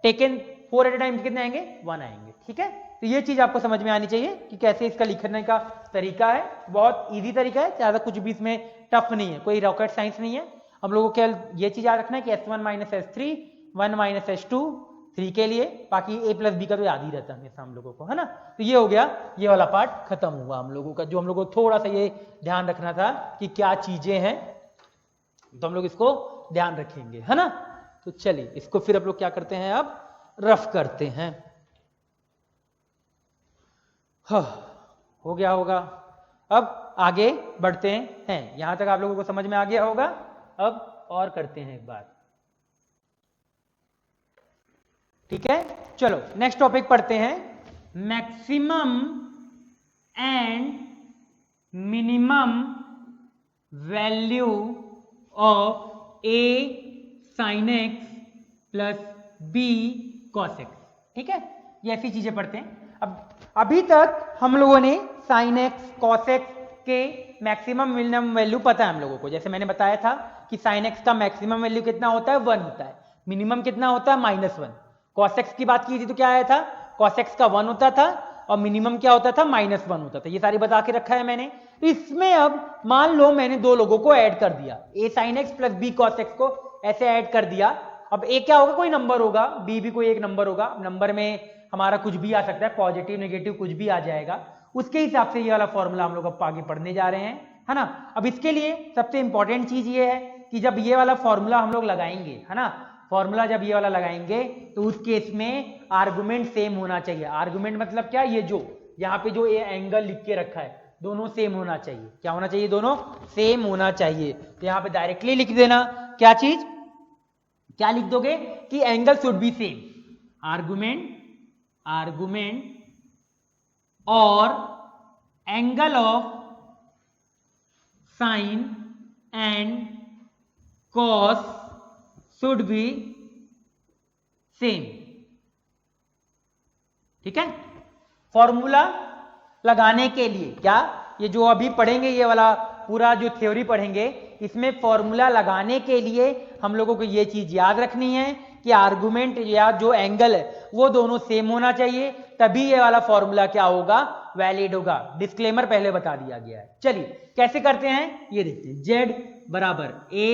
टेकन 4 एट ए टाइम कितने आएंगे, 1 आएंगे, ठीक है। तो ये चीज आपको समझ में आनी चाहिए कि कैसे इसका लिखने का तरीका है। बहुत इजी तरीका है, ज्यादा कुछ भी इसमें टफ नहीं है, कोई रॉकेट साइंस नहीं है। हम लोगों को केवल ये चीज याद रखना है कि S1 minus S3 1 minus S2 3 के लिए, बाकी A प्लस बी का तो याद ही रहता है हमेशा हम लोगों को, है ना। तो ये हो गया, ये वाला पार्ट खत्म हुआ हम लोगों का, जो हम लोगों को थोड़ा सा ये ध्यान रखना था कि क्या चीजें हैं, तो हम लोग इसको ध्यान रखेंगे, है ना। तो चलिए इसको फिर हम लोग क्या करते हैं, अब रफ करते हैं। हो गया होगा, अब आगे बढ़ते हैं। यहां तक आप लोगों को समझ में आ गया होगा। अब और करते हैं एक बार, ठीक है। चलो नेक्स्ट टॉपिक पढ़ते हैं, maximum and minimum value of A sin x plus B cos x, ठीक है। ये ऐसी चीजें पढ़ते हैं। अब अभी तक हम लोगों ने sin x cos x के मैक्सिमम मिनिमम वैल्यू पता है हम लोगों को। जैसे मैंने बताया था कि sin x का मैक्सिमम वैल्यू कितना होता है, 1 होता है, मिनिमम कितना होता है, -1। cos x की बात की थी तो क्या आया था, cos x का 1 होता था और मिनिमम क्या होता था, -1 होता था। ये सारी बता के रखा है मैंने। तो इसमें अब मान लो मैंने दो लोगों को ऐड कर दिया, A sin x plus B cos x को ऐसे ऐड कर दिया। अब A क्या होगा, कोई नंबर होगा, B भी कोई एक नंबर होगा। नंबर में हमारा कुछ भी आ सकता है, पॉजिटिव नेगेटिव कुछ भी आ जाएगा। उसके हिसाब से ये वाला फॉर्मूला हम लोग अब आगे पढ़ने जा रहे हैं, है ना। अब इसके लिए सबसे इंपॉर्टेंट चीज ये है कि जब ये वाला फॉर्मूला हम लोग लगाएंगे, है ना, फॉर्मूला जब ये वाला लगाएंगे तो उस केस में आर्गुमेंट सेम होना चाहिए। आर्गुमेंट मतलब क्या, ये जो यहाँ पे जो ये एंगल लिख के रखा है दोनों सेम होना चाहिए। क्या होना चाहिए, दोनों सेम होना चाहिए। तो यहाँ पे डायरेक्टली लिख देना, क्या चीज, क्या लिख दोगे कि angle should be same. Argument और angle of sine and cos should be same, ठीक है। फॉर्मूला लगाने के लिए क्या, ये जो अभी पढ़ेंगे ये वाला पूरा जो थ्योरी पढ़ेंगे, इसमें फॉर्मूला लगाने के लिए हम लोगों को ये चीज याद रखनी है कि आर्गुमेंट या जो एंगल है वो दोनों सेम होना चाहिए, तभी ये वाला फॉर्मूला क्या होगा, वैलिड होगा। डिस्क्लेमर पहले बता दिया गया है। चलिए कैसे करते हैं ये देखते हैं। Z बराबर A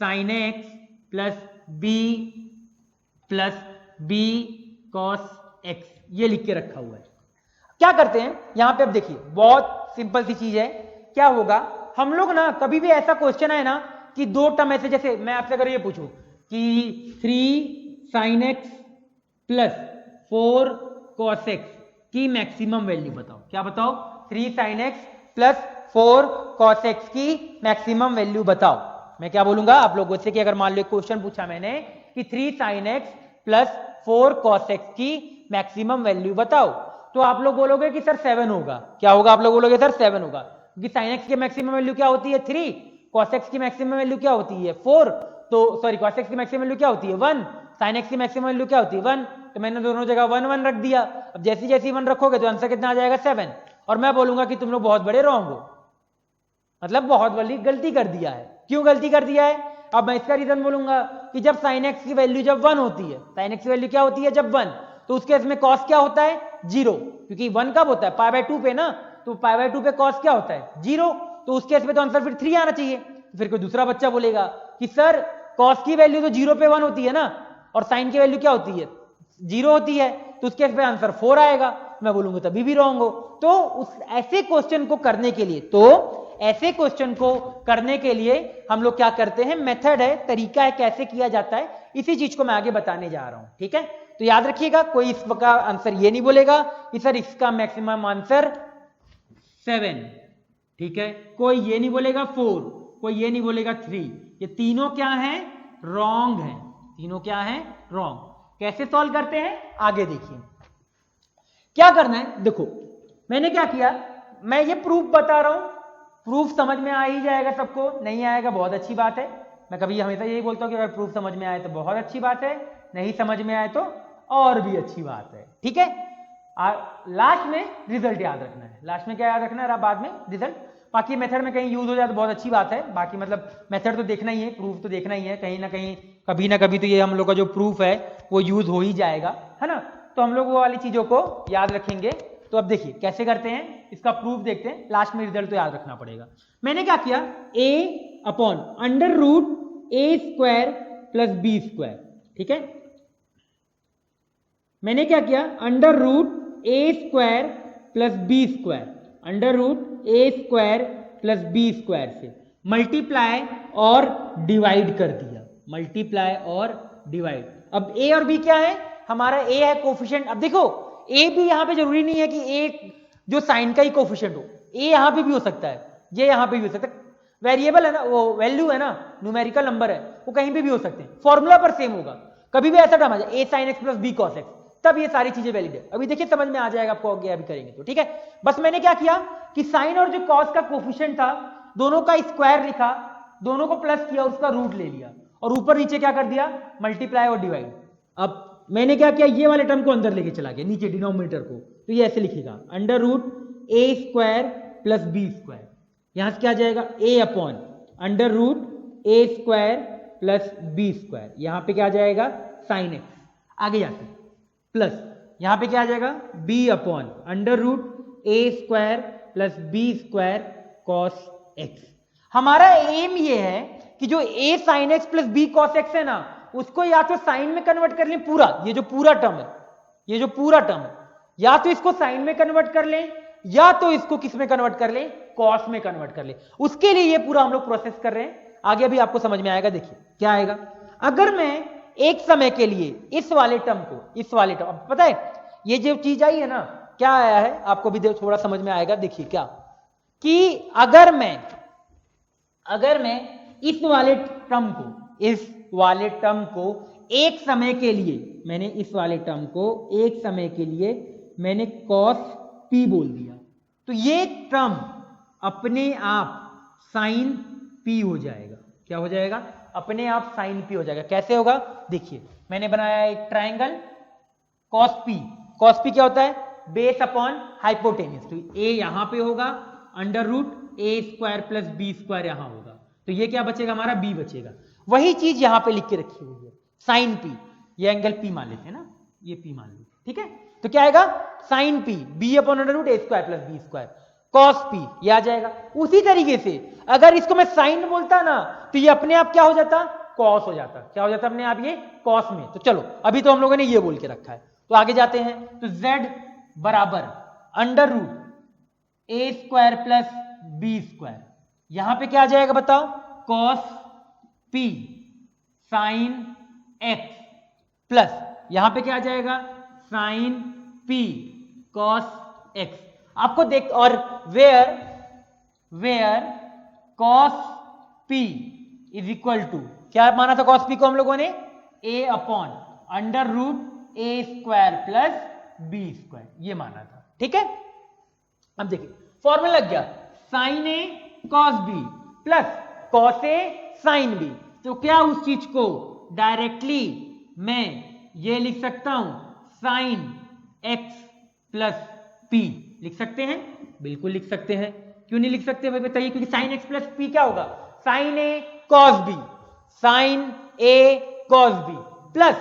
sin x plus B cos x, ये लिख के रखा हुआ है। क्या करते हैं यहां पे, अब देखिए बहुत सिंपल सी चीज है। क्या होगा, हम लोग ना कभी भी ऐसा क्वेश्चन है ना कि दो टर्म ऐसे, जैसे मैं आपसे अगर ये पूछूं कि 3 sin x plus 4 cos x की मैक्सिमम वैल्यू बताओ। क्या बताओ, 3 sin x plus 4 cos x की मैक्सिमम वैल्यू बताओ। मैं क्या बोलूंगा आप लोगों से कि अगर मान लो क्वेश्चन पूछा मैंने कि 3 sin x plus 4 cos x की मैक्सिमम वैल्यू बताओ, तो आप लोग बोलोगे कि सर 7 होगा। क्या होगा, आप लोग बोलोगे सर 7 होगा, क्योंकि sin x की मैक्सिमम वैल्यू क्या होती है 3, cos x की मैक्सिमम वैल्यू क्या होती है 4, तो सॉरी cos x की मैक्सिमम वैल्यू क्या होती है 1, sin x की मैक्सिमम वैल्यू क्या होती है 1, तो मैंने दोनों जगह 1 1 रख दिया। अब जैसी जैसी 1 रखोगे तो आंसर कितना आ जाएगा 7, और मैं बोलूंगा कि तुम लोग बहुत बड़े रॉन्ग हो, मतलब बहुत बड़ी गलती कर दिया है। क्यों गलती कर दिया है, अब मैं इसका रीजन बोलूंगा कि जब sin x की वैल्यू जब 1 होती है, sin x की वैल्यू क्या होती है जब 1, तो उसके इसमें cos क्या होता है 0, क्योंकि 1 कब होता है π/2 पे ना, तो π/2 पे cos क्या होता है 0, तो उस केस में तो आंसर फिर 3 आना चाहिए। तो फिर कोई दूसरा बच्चा बोलेगा कि सर cos की वैल्यू तो 0 पे 1 होती है ना, और sin की वैल्यू क्या होती है 0 होती है, तो उसके पे आंसर 4 आएगा। मैं बोलूंगा तभी भी रॉन्ग हो। तो उस ऐसे क्वेश्चन को करने के लिए, तो ऐसे क्वेश्चन को करने के लिए हम लोग क्या करते हैं, मेथड है, तरीका है कैसे किया जाता है, इसी चीज को मैं आगे बताने जा रहा हूं, ठीक है। तो याद रखिएगा, कोई इसका आंसर ये नहीं बोलेगा कि सर इसका मैक्सिमम आंसर 7, ठीक है, कोई ये नहीं बोलेगा 4, कोई ये नहीं बोलेगा 3, ये तीनों क्या है रॉन्ग है, तीनों क्या है रॉन्ग। कैसे सॉल्व करते हैं आगे देखिए। क्या करना है, देखो मैंने क्या किया, मैं ये प्रूफ बता रहा हूं, प्रूफ समझ में आ ही जाएगा सबको, नहीं आएगा बहुत अच्छी बात है। मैं कभी हमेशा यही बोलता हूं कि अगर प्रूफ समझ में आए तो बहुत अच्छी बात है, नहीं समझ में आए तो और भी अच्छी बात है, ठीक है। लास्ट में रिजल्ट याद रखना है, लास्ट में क्या याद रखना है, बाद में रिजल्ट। बाकी मेथड में कहीं यूज हो जाए तो बहुत अच्छी बात है, बाकी मतलब मेथड तो देखना ही है, प्रूफ तो देखना ही है, कहीं ना कहीं कभी ना कभी तो ये हम लोग का जो प्रूफ है वो यूज हो ही जाएगा, है ना। तो हम लोग वो वाली चीजों को याद रखेंगे। तो अब देखिए कैसे करते हैं, इसका प्रूफ देखते हैं, लास्ट में रिजल्ट तो याद रखना पड़ेगा। मैंने क्या किया, a upon under root A square plus B square, ठीक है। मैंने क्या किया, अंडर रूट ए square plus B square, under root ए स्क्वायर प्लस बी स्क्वायर से मल्टीप्लाई और डिवाइड कर दिया, मल्टीप्लाई और डिवाइड। अब ए और बी क्या है, हमारा ए है कोफिशिएंट। अब देखो ए भी यहां पे जरूरी नहीं है कि ए जो साइन का ही कोफिशिएंट हो, ए यहां पे भी हो सकता है, ये यहां पे भी हो सकता है, वेरिएबल है ना, वो वैल्यू है ना, न्यूमेरिकल नंबर है, वो कहीं पे भी हो सकते हैं, फॉर्मूला पर सेम होगा। कभी भी ऐसा टर्म आ जाए a sine x plus b cos x, तब ये सारी चीजें वैलिड है। अभी देखिए समझ में आ जाएगा आपको, आगे अभी करेंगे तो, ठीक है। बस मैंने क्या किया कि साइन और जो कॉस का कोफिशिएंट था दोनों का स्क्वायर लिखा, दोनों को प्लस किया, उसका रूट ले लिया और ऊपर नीचे क्या कर दिया, मल्टीप्लाई और डिवाइड। अब मैंने क्या किया, ये वाले टर्म को अंदर लेके चला गया, नीचे डिनोमिनेटर को, तो ये ऐसे लिखेगा अंडर रूट ए स्क्वायर प्लस बी स्क्वायर, यहां से क्या आ जाएगा ए अपॉन अंडर रूट ए स्क्वायर प्लस बी स्क्वायर, यहां पे क्या आ जाएगा साइन एक्स, आगे जाते प्लस यहां पे क्या आ जाएगा बी अपॉन अंडर रूट ए square plus B square cos x. हमारा एम ये है कि जो a sine x plus b cos x है ना, उसको या तो साइन में कन्वर्ट कर लें पूरा, ये जो पूरा टर्म है, ये जो पूरा टर्म है, या तो इसको साइन में कन्वर्ट कर लें या तो इसको किस में कन्वर्ट कर लें, कॉस में कन्वर्ट कर लें। उसके लिए ये पूरा हम लोग प्रोसेस कर रहे हैं, आगे अभी आपको समझ में आएगा। देखिए क्या आएगा, अगर मैं एक समय के लिए इस वाले टर्म को, इस वाले टर्म, पता है ये जो चीज आई है ना, क्या आया है आपको भी थोड़ा समझ में आएगा। देखिए क्या, कि अगर मैं इस वाले टर्म को, इस वाले टर्म को एक समय के लिए, मैंने इस वाले टर्म को एक समय के लिए मैंने कॉस पी बोल दिया, तो ये टर्म अपने आप साइन पी हो जाएगा। क्या हो जाएगा, अपने आप साइन पी हो जाएगा। कैसे होगा, देखिए मैंने बनाया एक triangle cos P, cos P क्या होता है, बेस अपॉन हाइपोटेन्यूज, तो ए यहां पे होगा, अंडर रूट ए स्क्वायर प्लस बी स्क्वायर यहां होगा, तो ये क्या बचेगा हमारा, बी बचेगा। वही चीज यहां पे लिख के रखी हुई है, साइन पी, ये एंगल पी मान लेते हैं ना, ये पी मान लीजिए, ठीक है। तो क्या आएगा, sine p b upon under root ए square plus B square cos p, ये आ जाएगा। उसी तरीके से अगर इसको मैं साइन बोलता ना, तो ये अपने आप क्या हो जाता, कॉस हो जाता। क्या हो जाता अपने आप, ये कॉस में। तो चलो अभी तो हम लोगों ने ये बोल के रखा है, तो आगे जाते हैं। तो z बराबर अंडर रूट ए स्क्वायर प्लस बी स्क्वायर, यहां पे क्या आ जाएगा बताओ, cos P sign x plus यहां पे क्या आ जाएगा, साइन पी कॉस एक्स। आपको देख, और where cos P is equal to, क्या माना था कॉस पी को हम लोगों ने, A upon under root A square plus B square, ये माना था, ठीक है। अब देखिए फॉर्मूला लग गया, sign a cos b plus cos A sine B, तो क्या उस चीज को डायरेक्टली मैं ये लिख सकता हूं, साइन एक्स प्लस पी लिख सकते हैं, बिल्कुल लिख सकते हैं। क्यों नहीं लिख सकते भाई बताइए, क्योंकि साइन एक्स प्लस पी क्या होगा, sine a cos b, sine a cos b plus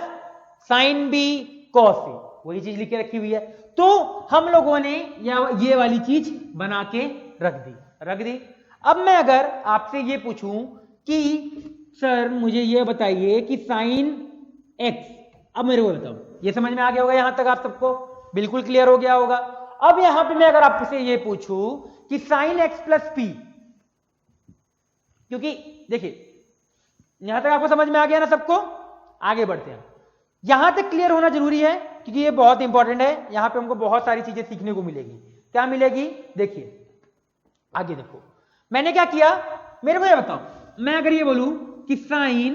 sine b cos a, वही चीज लिख के रखी हुई है। तो हम लोगों ने ये वाली चीज बना के रख दी। अब मैं अगर आपसे ये पूछूं कि सर मुझे ये बताइए कि साइन एक्स, अब मेरे को बताओ, ये समझ में आ गया होगा यहां तक, आप सबको बिल्कुल क्लियर हो गया होगा। अब यहां पे मैं अगर आपसे ये पूछूं कि साइन एक्स प्लस पी, क्योंकि देखिए यहां तक आपको समझ में आ गया ना सबको, आगे बढ़ते हैं। यहां तक क्लियर होना जरूरी है क्योंकि ये बहुत इंपॉर्टेंट है, यहां पे हमको बहुत सारी चीजें सीखने को मिलेगी। क्या मिलेगी, देखिए आगे देखो, मैंने क्या किया, मेरे को ये बताओ, मैं अगर ये बोलूं कि साइन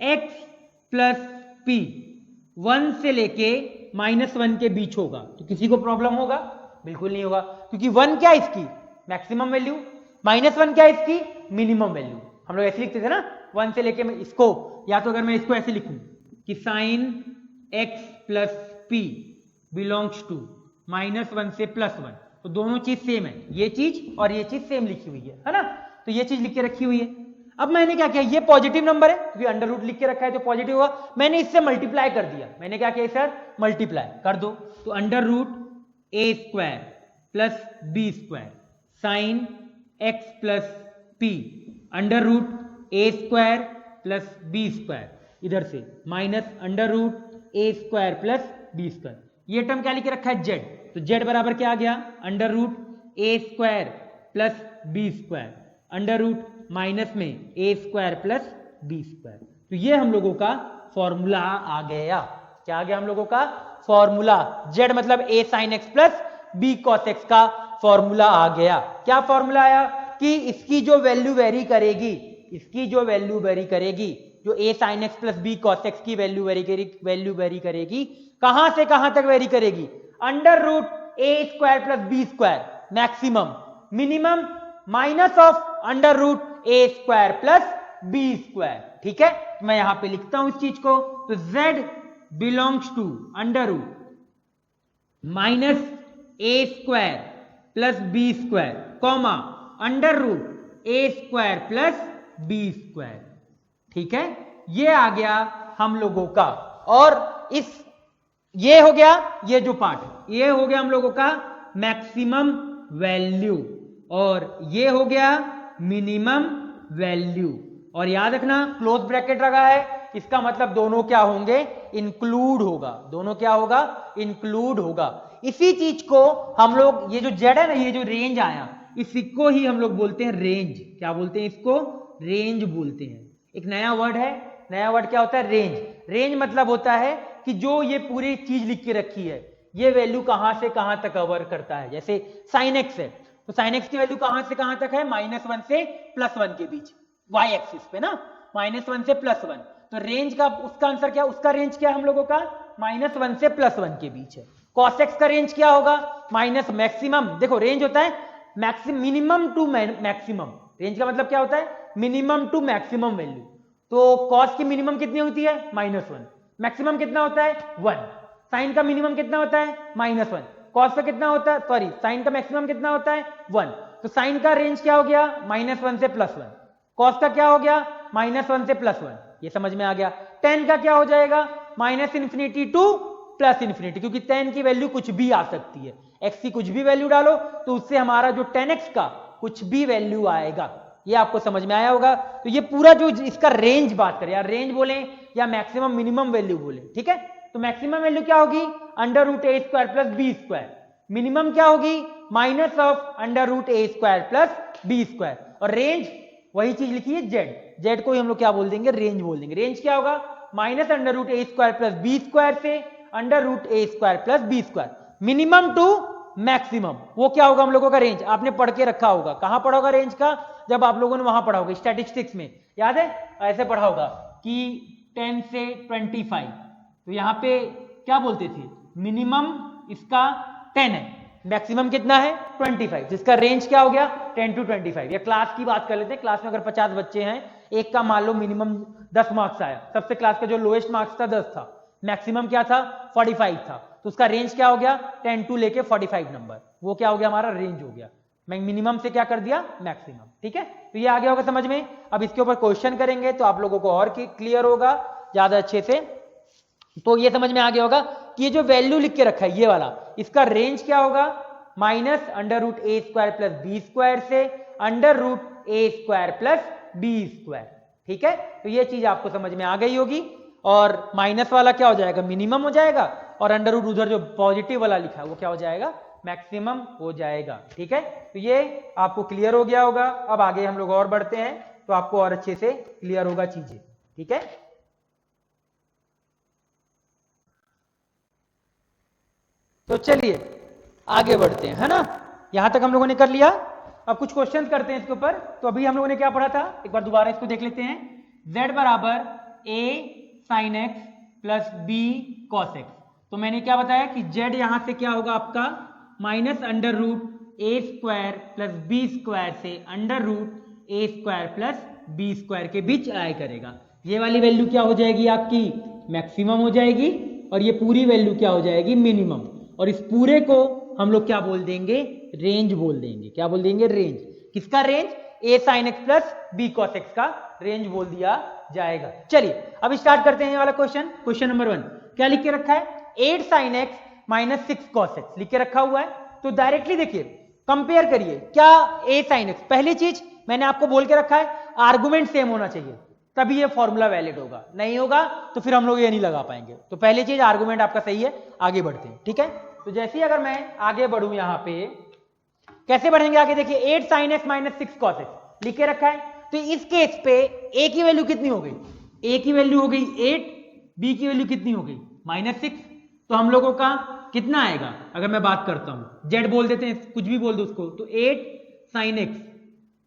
एक्स प्लस पी 1 से लेके -1 के बीच होगा। तो किसी को प्रॉब्लम होगा? बिल्कुल नहीं होगा, क्योंकि 1 क्या है इसकी मैक्सिमम वैल्यू, -1 क्या है इसकी मिनिमम वैल्यू। हम लोग ऐसे लिखते थे ना 1 से लेके इसको, या तो अगर मैं इसको ऐसे लिखूं कि sin x plus p belongs to -1 से +1, तो दोनों चीज सेम है, ये चीज और ये चीज सेम लिखी हुई है ना, तो ये चीज लिख के रखी हुई है। अब मैंने क्या किया, ये पॉजिटिव नंबर है क्योंकि अंडर रूट लिख के रखा है तो पॉजिटिव होगा, मैंने इससे मल्टीप्लाई कर दिया। मैंने क्या किया सर, मल्टीप्लाई कर दो, तो under root a square plus b square sine x plus p under root a square plus b square, इधर से minus under root a square plus b square. ये टर्म क्या लिख के रखा है z, तो z बराबर क्या आ गया, under root a square plus b square under root minus में a square plus b square. तो ये हम लोगों का फॉर्मूला आ गया। क्या आ गया हम लोगों का फॉर्मूला, z मतलब a sin x plus b cos x का फॉर्मूला आ गया। क्या फॉर्मूला आया कि इसकी जो वैल्यू वेरी करेगी, इसकी जो वैल्यू वेरी करेगी, जो a sin x plus b cos x की वैल्यू वेरी करेगी, कहां से कहां तक वेरी करेगी, under root a square plus b square maximum, minimum minus of under root a square plus b square. ठीक है, मैं यहां पे लिखता हूं इस चीज को, तो z belongs to under root minus a square plus b square comma under root a square plus b square. ठीक है, ये आ गया हम लोगों का, और इस ये हो गया, ये जो पार्ट ये हो गया हम लोगों का मैक्सिमम वैल्यू, और ये हो गया मिनिमम वैल्यू। और याद रखना क्लोज ब्रैकेट लगा है, इसका मतलब दोनों क्या होंगे, इंक्लूड होगा, दोनों क्या होगा, इंक्लूड होगा। इसी चीज को हम लोग, ये जो जेड है ना, ये जो रेंज आया, इसको ही हम लोग बोलते हैं रेंज। क्या बोलते हैं इसको, रेंज बोलते हैं। एक नया वर्ड है, नया वर्ड क्या होता है, रेंज। रेंज मतलब होता है कि जो ये पूरी चीज लिख के रखी है, ये वैल्यू कहां से कहां तक कवर करता है। जैसे साइन एक्स है, तो साइन एक्स की वैल्यू कहां से कहां तक है, -1 से +1 के बीच, वाई एक्सिस पे ना, -1 से +1। तो रेंज का उसका आंसर क्या, उसका रेंज क्या हम लोगों का, -1 से +1 के बीच है। कॉस एक्स का रेंज क्या होगा, माइनस मैक्सिमम, देखो रेंज होता है मिनिमम टू मैक्सिमम, रेंज का मतलब क्या होता है, मिनिमम टू मैक्सिमम वैल्यू। तो कॉस की मिनिमम कितनी होती है, -1, मैक्सिमम कितना होता है 1, साइन का मिनिमम कितना होता है -1, कॉस का कितना होता है, सॉरी साइन का मैक्सिमम कितना होता है 1। तो साइन का रेंज क्या हो गया, -1 से +1, कॉस का क्या हो गया, -1 से +1, ये समझ में आ गया। टेन का क्या हो जाएगा, -∞ टू +∞, क्योंकि टेन की वैल्यू कुछ भी आ सकती है, एक्स की कुछ भी वैल्यू डालो तो उससे हमारा जो 10x का कुछ भी वैल्यू आएगा। ये आपको समझ में आया होगा। तो ये पूरा जो इसका रेंज बात करें, या रेंज बोले या मैक्सिमम मिनिमम वैल्यू बोले, ठीक है। तो मैक्सिमम वैल्यू क्या होगी, √a square plus b square, minimum क्या होगी, minus of √a square plus b square, और रेंज वही चीज लिखी है z, z को ही हम लोग क्या बोल देंगे, रेंज बोल देंगे। रेंज क्या होगा, -√a square plus b square से √a square plus b square, minimum to maximum, वो क्या होगा हम लोगों का रेंज। आपने पढ़ के रखा होगा, कहां पढ़ा होगा रेंज का, जब आप लोगों ने वहां पढ़ा होगा स्टैटिस्टिक्स में, याद है, ऐसे पढ़ा होगा कि 10 से 25, तो यहां पे क्या बोलते थे, मिनिमम इसका 10 है, मैक्सिमम कितना है 25, जिसका रेंज क्या हो गया 10 to 25। या क्लास की बात कर लेते हैं, क्लास में अगर 50 बच्चे हैं, एक का मान लो मिनिमम 10 मार्क्स आया, सबसे क्लास का जो लोएस्ट मार्क्स था 10 था, मैक्सिमम क्या था 45 था, तो उसका रेंज क्या हो गया 10 टू लेके 45 नंबर, वो क्या हो गया हमारा रेंज हो गया। मैं मिनिमम से क्या कर दिया मैक्सिमम, ठीक है। तो ये आ गया होगा समझ में। अब इसके ऊपर क्वेश्चन करेंगे तो आप लोगों को और क्लियर होगा ज्यादा अच्छे से। तो ये समझ में आ गया होगा कि ये जो वैल्यू लिख के रखा है ये वाला, इसका रेंज क्या होगा, -√a square plus b square से √a square plus b square, ठीक है। तो ये चीज आपको समझ में आ गई होगी। और माइनस वाला क्या हो जाएगा, मिनिमम हो जाएगा, और √ उधर जो पॉजिटिव वाला लिखा है वो क्या हो जाएगा, मैक्सिमम हो जाएगा, ठीक है। तो ये आपको क्लियर हो गया होगा। अब आगे हम लोग और बढ़ते हैं तो आपको और अच्छे से क्लियर होगा चीजें, ठीक है। तो चलिए आगे बढ़ते हैं, है ना, यहां तक हम लोगों ने कर लिया। अब कुछ क्वेश्चंस करते हैं इसके ऊपर। तो अभी हम लोगों ने क्या पढ़ा था, एक बार दोबारा इसको देख लेते हैं। z बराबर a sin x plus b cos x। तो मैंने क्या बताया कि z यहां से क्या होगा आपका माइनस अंडर रूट ए स्क्वायर प्लस बी स्क्वायर से अंडर रूट ए स्क्वायर प्लस बी स्क्वायर के बीच आया करेगा। ये वाली वैल्यू क्या हो जाएगी आपकी मैक्सिमम हो जाएगी और ये पूरी वैल्यू क्या हो जाएगी मिनिमम। और इस पूरे को हम लोग क्या बोल देंगे रेंज बोल देंगे। क्या बोल देंगे रेंज। किसका range a sin x plus b cos x का रेंज बोल दिया जाएगा। चलिए अब स्टार्ट करते हैं ये वाला क्वेश्चन। क्वेश्चन नंबर 1 क्या लिख के रखा है 8 sin x minus 6 cos x लिख के रखा हुआ है। तो डायरेक्टली देखिए कंपेयर करिए क्या a sin x। पहली चीज मैंने आपको बोल के रखा है आर्गुमेंट सेम होना चाहिए तभी ये फॉर्मूला वैलिड होगा, नहीं होगा तो फिर हम लोग ये नहीं लगा पाएंगे। तो पहली चीज आर्गुमेंट आपका सही है, आगे बढ़ते हैं। ठीक है तो जैसे ही अगर मैं आगे बढ़ूं यहां पे कैसे बढ़ेंगे आगे देखिए 8 sin x minus 6 cos x लिख के रखा है। तो इस केस पे a की वैल्यू कितनी हो गई, a की वैल्यू हो गई 8, b की वैल्यू कितनी हो गई माइनस 6। तो हम लोगों का कितना आएगा अगर मैं बात करता हूं z बोल देते हैं कुछ भी बोल दो उसको। तो 8 sin x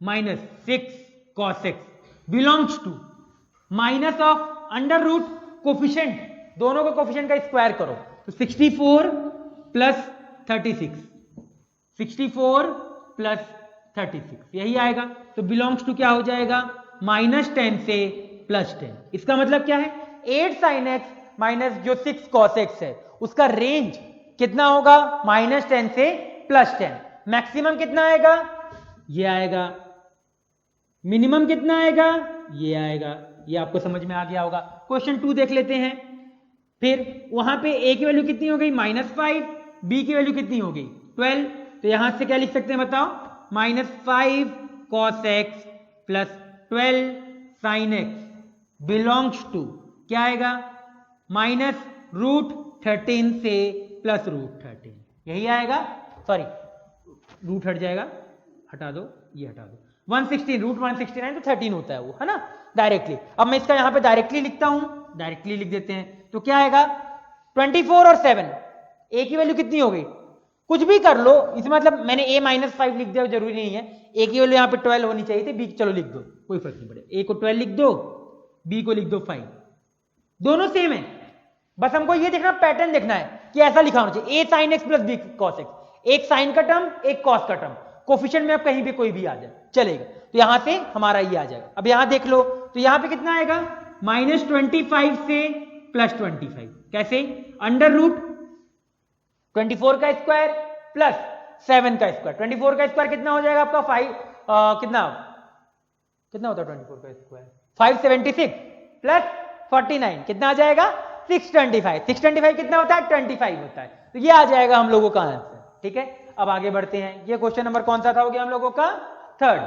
minus 6 cos x belongs to minus of under root coefficient, दोनों को कोफिशिएंट का स्क्वायर करो तो 64 प्लस 36 64 प्लस 36 यही आएगा। तो बिलोंग्स टू क्या हो जाएगा माइनस 10 से प्लस 10। इसका मतलब क्या है 8 sin x माइनस जो 6 cos x है उसका रेंज कितना होगा माइनस 10 से प्लस 10। मैक्सिमम कितना आएगा ये आएगा, मिनिमम कितना आएगा ये आएगा। ये आपको समझ में आ गया होगा। क्वेश्चन 2 देख लेते हैं। फिर वहां पे a की वैल्यू कितनी हो गई -5, b की वैल्यू कितनी हो गई 12। तो यहां से क्या लिख सकते हैं बताओ -5 cos x plus 12 sin x belongs to क्या आएगा -√13 से +√13 यही आएगा। सॉरी रूट हट जाएगा, हटा दो ये हटा दो 116 √169 तो 13 होता है वो है ना डायरेक्टली। अब मैं इसका यहां पे डायरेक्टली लिखता हूं, डायरेक्टली लिख देते हैं तो क्या आएगा 24 और 7 a की वैल्यू कितनी हो गई कुछ भी कर लो इसमें मतलब मैंने a -5 लिख दिया जरूरी नहीं है। a की वैल्यू यहां पे 12 होनी चाहिए थी, b चलो लिख दो कोई फर्क नहीं पड़ेगा। a को 12 लिख दो b को लिख दो 5, दोनों सेम है। बस हमको ये देखना पैटर्न देखना है कि ऐसा लिखा होना चाहिए a sin x plus b cos x, एक साइन का टर्म एक कॉस का टर्म कोफिशिएंट में अब कहीं भी कोई भी आ जाए चलेगा। तो यहां से हमारा ये आ जाएगा। अब यहां देख लो तो यहां पे कितना आएगा -25 से +25 कैसे अंडर रूट 24 का स्क्वायर प्लस 7 का स्क्वायर। 24 का स्क्वायर कितना हो जाएगा आपका 5 कितना होता है 24 का स्क्वायर 576 प्लस 49 कितना आ जाएगा 625। 625 कितना होता है 25 होता है। तो ये आ जाएगा हम लोगों का आंसर। ठीक है अब आगे बढ़ते हैं। ये क्वेश्चन नंबर कौन सा था हो गया हम लोगों का 3rd।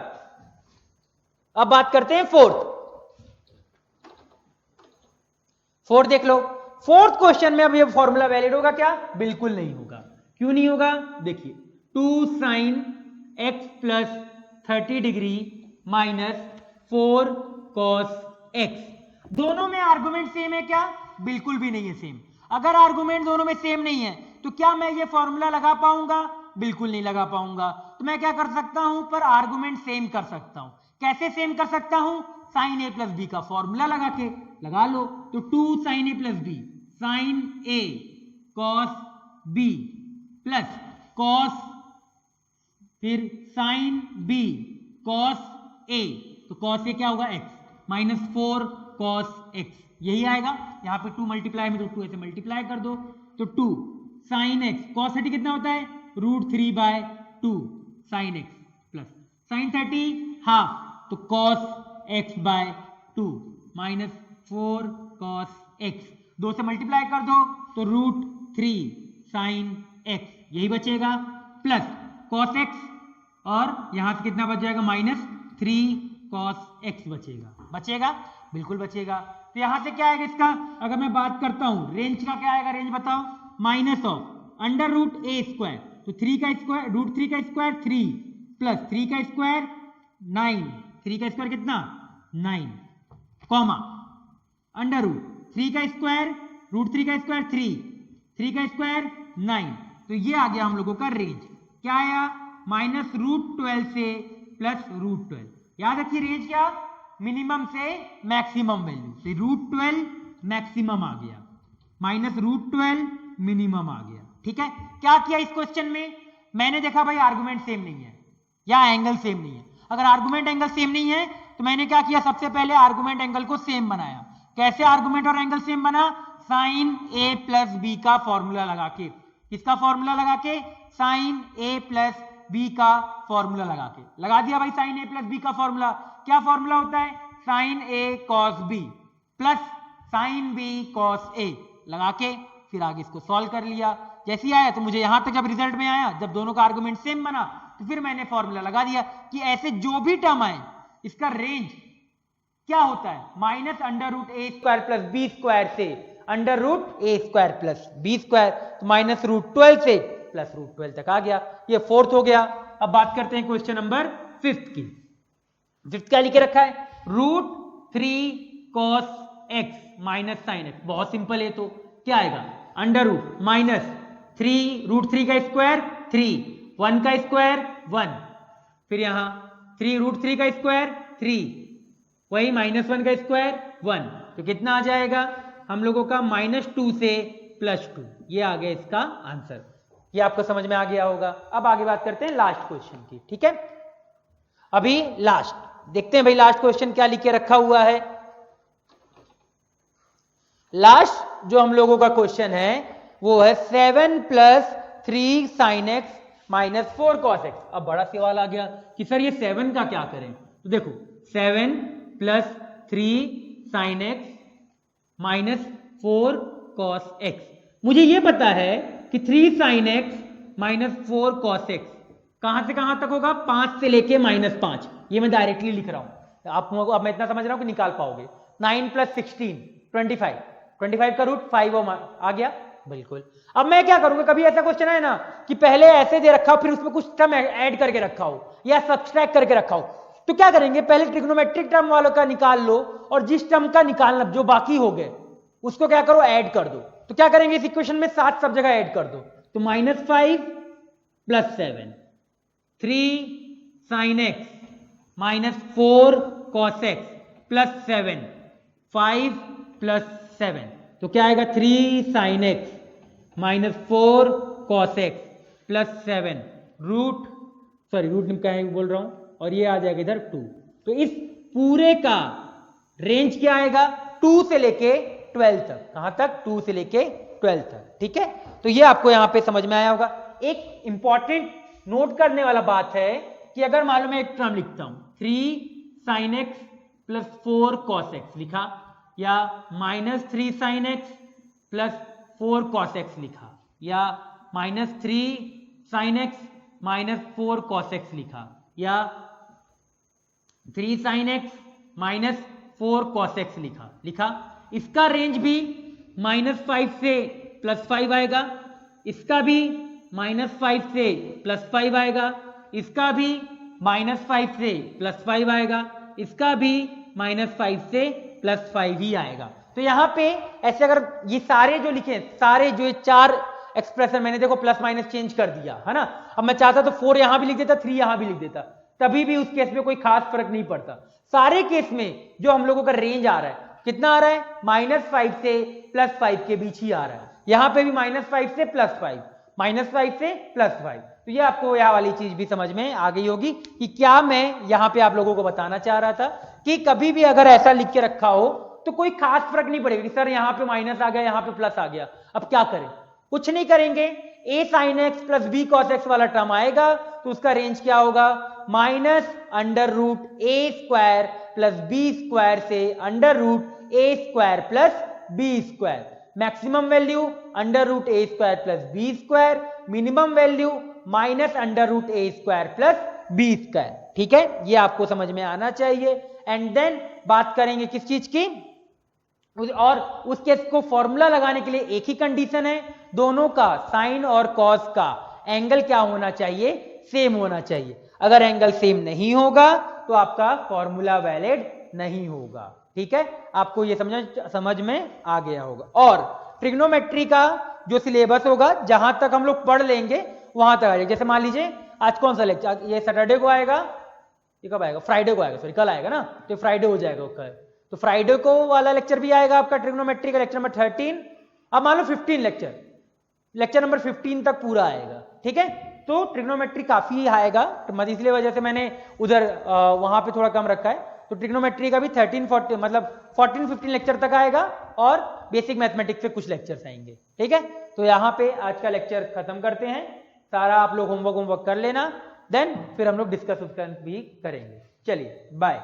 अब बात करते हैं 4th देख लो। 4th क्वेश्चन में अब ये फॉर्मूला वैलिड होगा क्या बिल्कुल नहीं होगा। क्यों नहीं होगा देखिए 2 sin x plus 30 degree minus 4 cos x दोनों में आर्गुमेंट सेम है क्या बिल्कुल भी नहीं है सेम। अगर आर्गुमेंट दोनों में सेम नहीं है तो क्या मैं ये फॉर्मूला लगा पाऊंगा बिल्कुल नहीं लगा पाऊंगा। तो मैं क्या कर सकता हूं पर आर्गुमेंट सेम कर सकता हूं। कैसे सेम कर सकता हूं sin a प्लस b का फॉर्मूला लगा के लगा लो। तो 2 sin a plus b sin a cos b plus cos फिर sin b cos a तो cos a क्या होगा x -4 cos x यही आएगा। यहां पे 2 मल्टीप्लाई में तो 2 ऐसे मल्टीप्लाई कर दो तो 2 sin x cos 30 कितना होता है √3/2 sin x plus sin 30 half तो cos x/2 -4 cos x 2 से मल्टीप्लाई कर दो तो √3 sin x यही बचेगा प्लस cos x और यहां से कितना बच जाएगा -3 cos x बचेगा बिल्कुल बचेगा। तो यहां से क्या आएगा इसका अगर मैं बात करता हूं रेंज का क्या आएगा रेंज बताओ minus of under root a square तो 3 का स्क्वायर √3 का स्क्वायर 3 प्लस 3 का स्क्वायर 9 3 का स्क्वायर कितना 9 कॉमा अंडर रूट 3 का स्क्वायर √3 का स्क्वायर 3 का स्क्वायर 9। तो ये आ गया हम लोगों का रेंज क्या आया -√12 से +√12। याद रखिए रेंज क्या मिनिमम से मैक्सिमम वैल्यू से √12 मैक्सिमम आ गया माइनस रूट 12 मिनिमम आ गया। ठीक है, क्या किया इस क्वेश्चन में, मैंने देखा भाई आर्गुमेंट सेम नहीं है या एंगल सेम नहीं है। अगर आर्गुमेंट एंगल सेम नहीं है तो मैंने क्या किया, सबसे पहले आर्गुमेंट एंगल को सेम बनाया। कैसे आर्गुमेंट और एंगल सेम बना, साइन ए प्लस बी का फॉर्मूला लगा के। किसका फॉर्मूला लगा के, साइन ए प्लस बी का फॉर्मूला लगा के। लगा दिया भाई साइन ए प्लस बी का फॉर्मूला। क्या फॉर्मूला होता है, sine a cos b plus sine b cos a. लगा के फिर आगे इसको सॉल्व कर लिया। जैसे ही आया तो मुझे यहां तक जब रिजल्ट में आया, जब दोनों का आर्गुमेंट सेम बना, तो फिर मैंने फॉर्मूला लगा दिया कि ऐसे जो भी टर्म आए इसका रेंज क्या होता है, माइनस अंडर रूट ए स्क्वायर प्लस बी स्क्वायर से अंडर रूट ए स्क्वायर प्लस बी स्क्वायर, तो माइनस रूट 12 से प्लस रूट 12 तक आ गया। ये फोर्थ हो गया। अब बात करते हैं क्वेश्चन नंबर 5 की। फिफ्थ क्या लिखे रखा है, root 3 cos X minus sine X. बहुत सिंपल है, तो क्या आएगा, अंडर रूट माइनस 3 रूट 3 का स्क्वायर 3, 1 का स्क्वायर 1, फिर यहां 3 रूट 3 का स्क्वायर 3, वही माइनस 1 का स्क्वायर 1, तो कितना आ जाएगा हम लोगों का, -2 से +2। ये आ गया इसका आंसर। ये आपको समझ में आ गया होगा। अब आगे बात करते हैं लास्ट क्वेश्चन की। ठीक है, अभी लास्ट देखते हैं भाई लास्ट क्वेश्चन क्या लिख के रखा हुआ है। लास्ट जो हम लोगों का क्वेश्चन है वो है 7 + 3 sin x - 4 cos x। अब बड़ा सवाल आ गया कि सर ये 7 का क्या करें। तो देखो 7 + 3 sin x - 4 cos x। मुझे ये पता है कि 3 sin x - 4 cos x कहां से कहां तक होगा, 5 से लेके -5। ये मैं डायरेक्टली लिख रहा हूं, आप अब मैं इतना समझ रहा हूं कि निकाल पाओगे। 9 + 16 25, 25 का रूट 5 आ गया बिल्कुल। अब मैं क्या करूंगा, कभी ऐसा क्वेश्चन है ना कि पहले ऐसे दे रखा हो फिर उसमें कुछ टर्म ऐड करके रखा हो या सब्सट्रैक्ट करके रखा हो, तो क्या करेंगे, पहले ट्रिग्नोमेट्रिक टर्म वालों का निकाल लो और जिस टर्म का निकालना जो बाकी हो गए उसको क्या करो, ऐड कर दो। तो क्या करेंगे, इस इक्वेशन में 7 सब जगह ऐड कर दो। तो -5 + 7, 3 sin x - 4 cos x + 7, 5 + 7, तो क्या आएगा, 3 sin x - 4 cos x + 7 root क्या है बोल रहा हूं, और ये आ जाएगा इधर 2। तो इस पूरे का रेंज क्या आएगा, 2 से लेके 12 तक। कहां तक, 2 से लेके 12 तक। ठीक है, तो ये आपको यहां पे समझ में आया होगा। एक इंपॉर्टेंट नोट करने वाला बात है कि अगर मालूम है एक टर्म लिखता हूं 3 sin x + 4 cos x लिखा, या -3 sin x + 4 cos x लिखा, या -3 sin x - 4 cos x लिखा, या 3 sin x - 4 cos x लिखा, इसका रेंज भी -5 से +5 आएगा, इसका भी -5 से +5 आएगा, इसका भी -5 से +5 आएगा, इसका भी -5 से +5 ही आएगा। तो यहां पे ऐसे अगर ये सारे जो लिखे, सारे जो 4 एक्सप्रेशन मैंने देखो प्लस माइनस चेंज कर दिया है ना। अब मैं चाहता तो 4 यहां भी लिख देता, 3 यहां भी लिख देता, तभी भी उस केस में कोई खास फर्क नहीं पड़ता। सारे केस में जो हम लोगों का रेंज आ रहा है, कितना आ रहा है, -5 से +5 के बीच ही आ रहा है। यहां पे भी -5 से +5, -5 से +5। तो ये आपको यह वाली चीज भी समझ में आ गई होगी कि क्या मैं यहां पे आप लोगों को बताना चाह रहा था कि कभी भी अगर ऐसा लिख के रखा हो तो कोई खास फर्क नहीं पड़ेगा कि सर यहां पे माइनस आ गया, यहां पे प्लस आ गया, अब क्या करें, कुछ नहीं करेंगे। a sin x + b cos x वाला टर्म आएगा तो उसका रेंज क्या होगा, -√a² + b² से √a² + b²। Maximum value √a² + b², minimum value -√a² + b²। ठीक है, ये आपको समझ में आना चाहिए। एंड देन बात करेंगे किस चीज की, और उस केस को फॉर्मूला लगाने के लिए एक ही कंडीशन है, दोनों का साइन और कॉस का एंगल क्या होना चाहिए, सेम होना चाहिए। अगर एंगल सेम नहीं होगा तो आपका फॉर्मूला वैलिड नहीं होगा। ठीक है, आपको ये समझ में आ गया होगा। और ट्रिग्नोमेट्री का जो सिलेबस होगा जहां तक हम लोग पढ़ लेंगे वहां तक आ जाएगा। जैसे मान लीजिए आज कौन सा लेक्चर, ये सैटरडे को आएगा, ये कब आएगा, फ्राइडे को आएगा, सॉरी कल आएगा ना, तो फ्राइडे हो जाएगा कल। तो फ्राइडे को वाला लेक्चर भी आएगा आपका ट्रिग्नोमेट्री का लेक्चर नंबर 13, अब मान लो 15 लेक्चर नंबर 15 तक पूरा आएगा, ठीक है। तो ट्रिग्नोमेट्री काफी आएगा, मतलब इसलिए वजह से मैंने उधर वहां पे थोड़ा कम रखा है। तो ट्रिग्नोमेट्री का भी 13-14 मतलब 14-15 लेक्चर तक आएगा और बेसिक मैथमेटिक्स से कुछ लेक्चर्स आएंगे, ठीक है। तो यहाँ पे आज का लेक्चर खत्म करते हैं। सारा आप लोग होमवर्क कर लेना, देन फिर हम लोग डिस्कस भी करेंगे। चलिए बाय।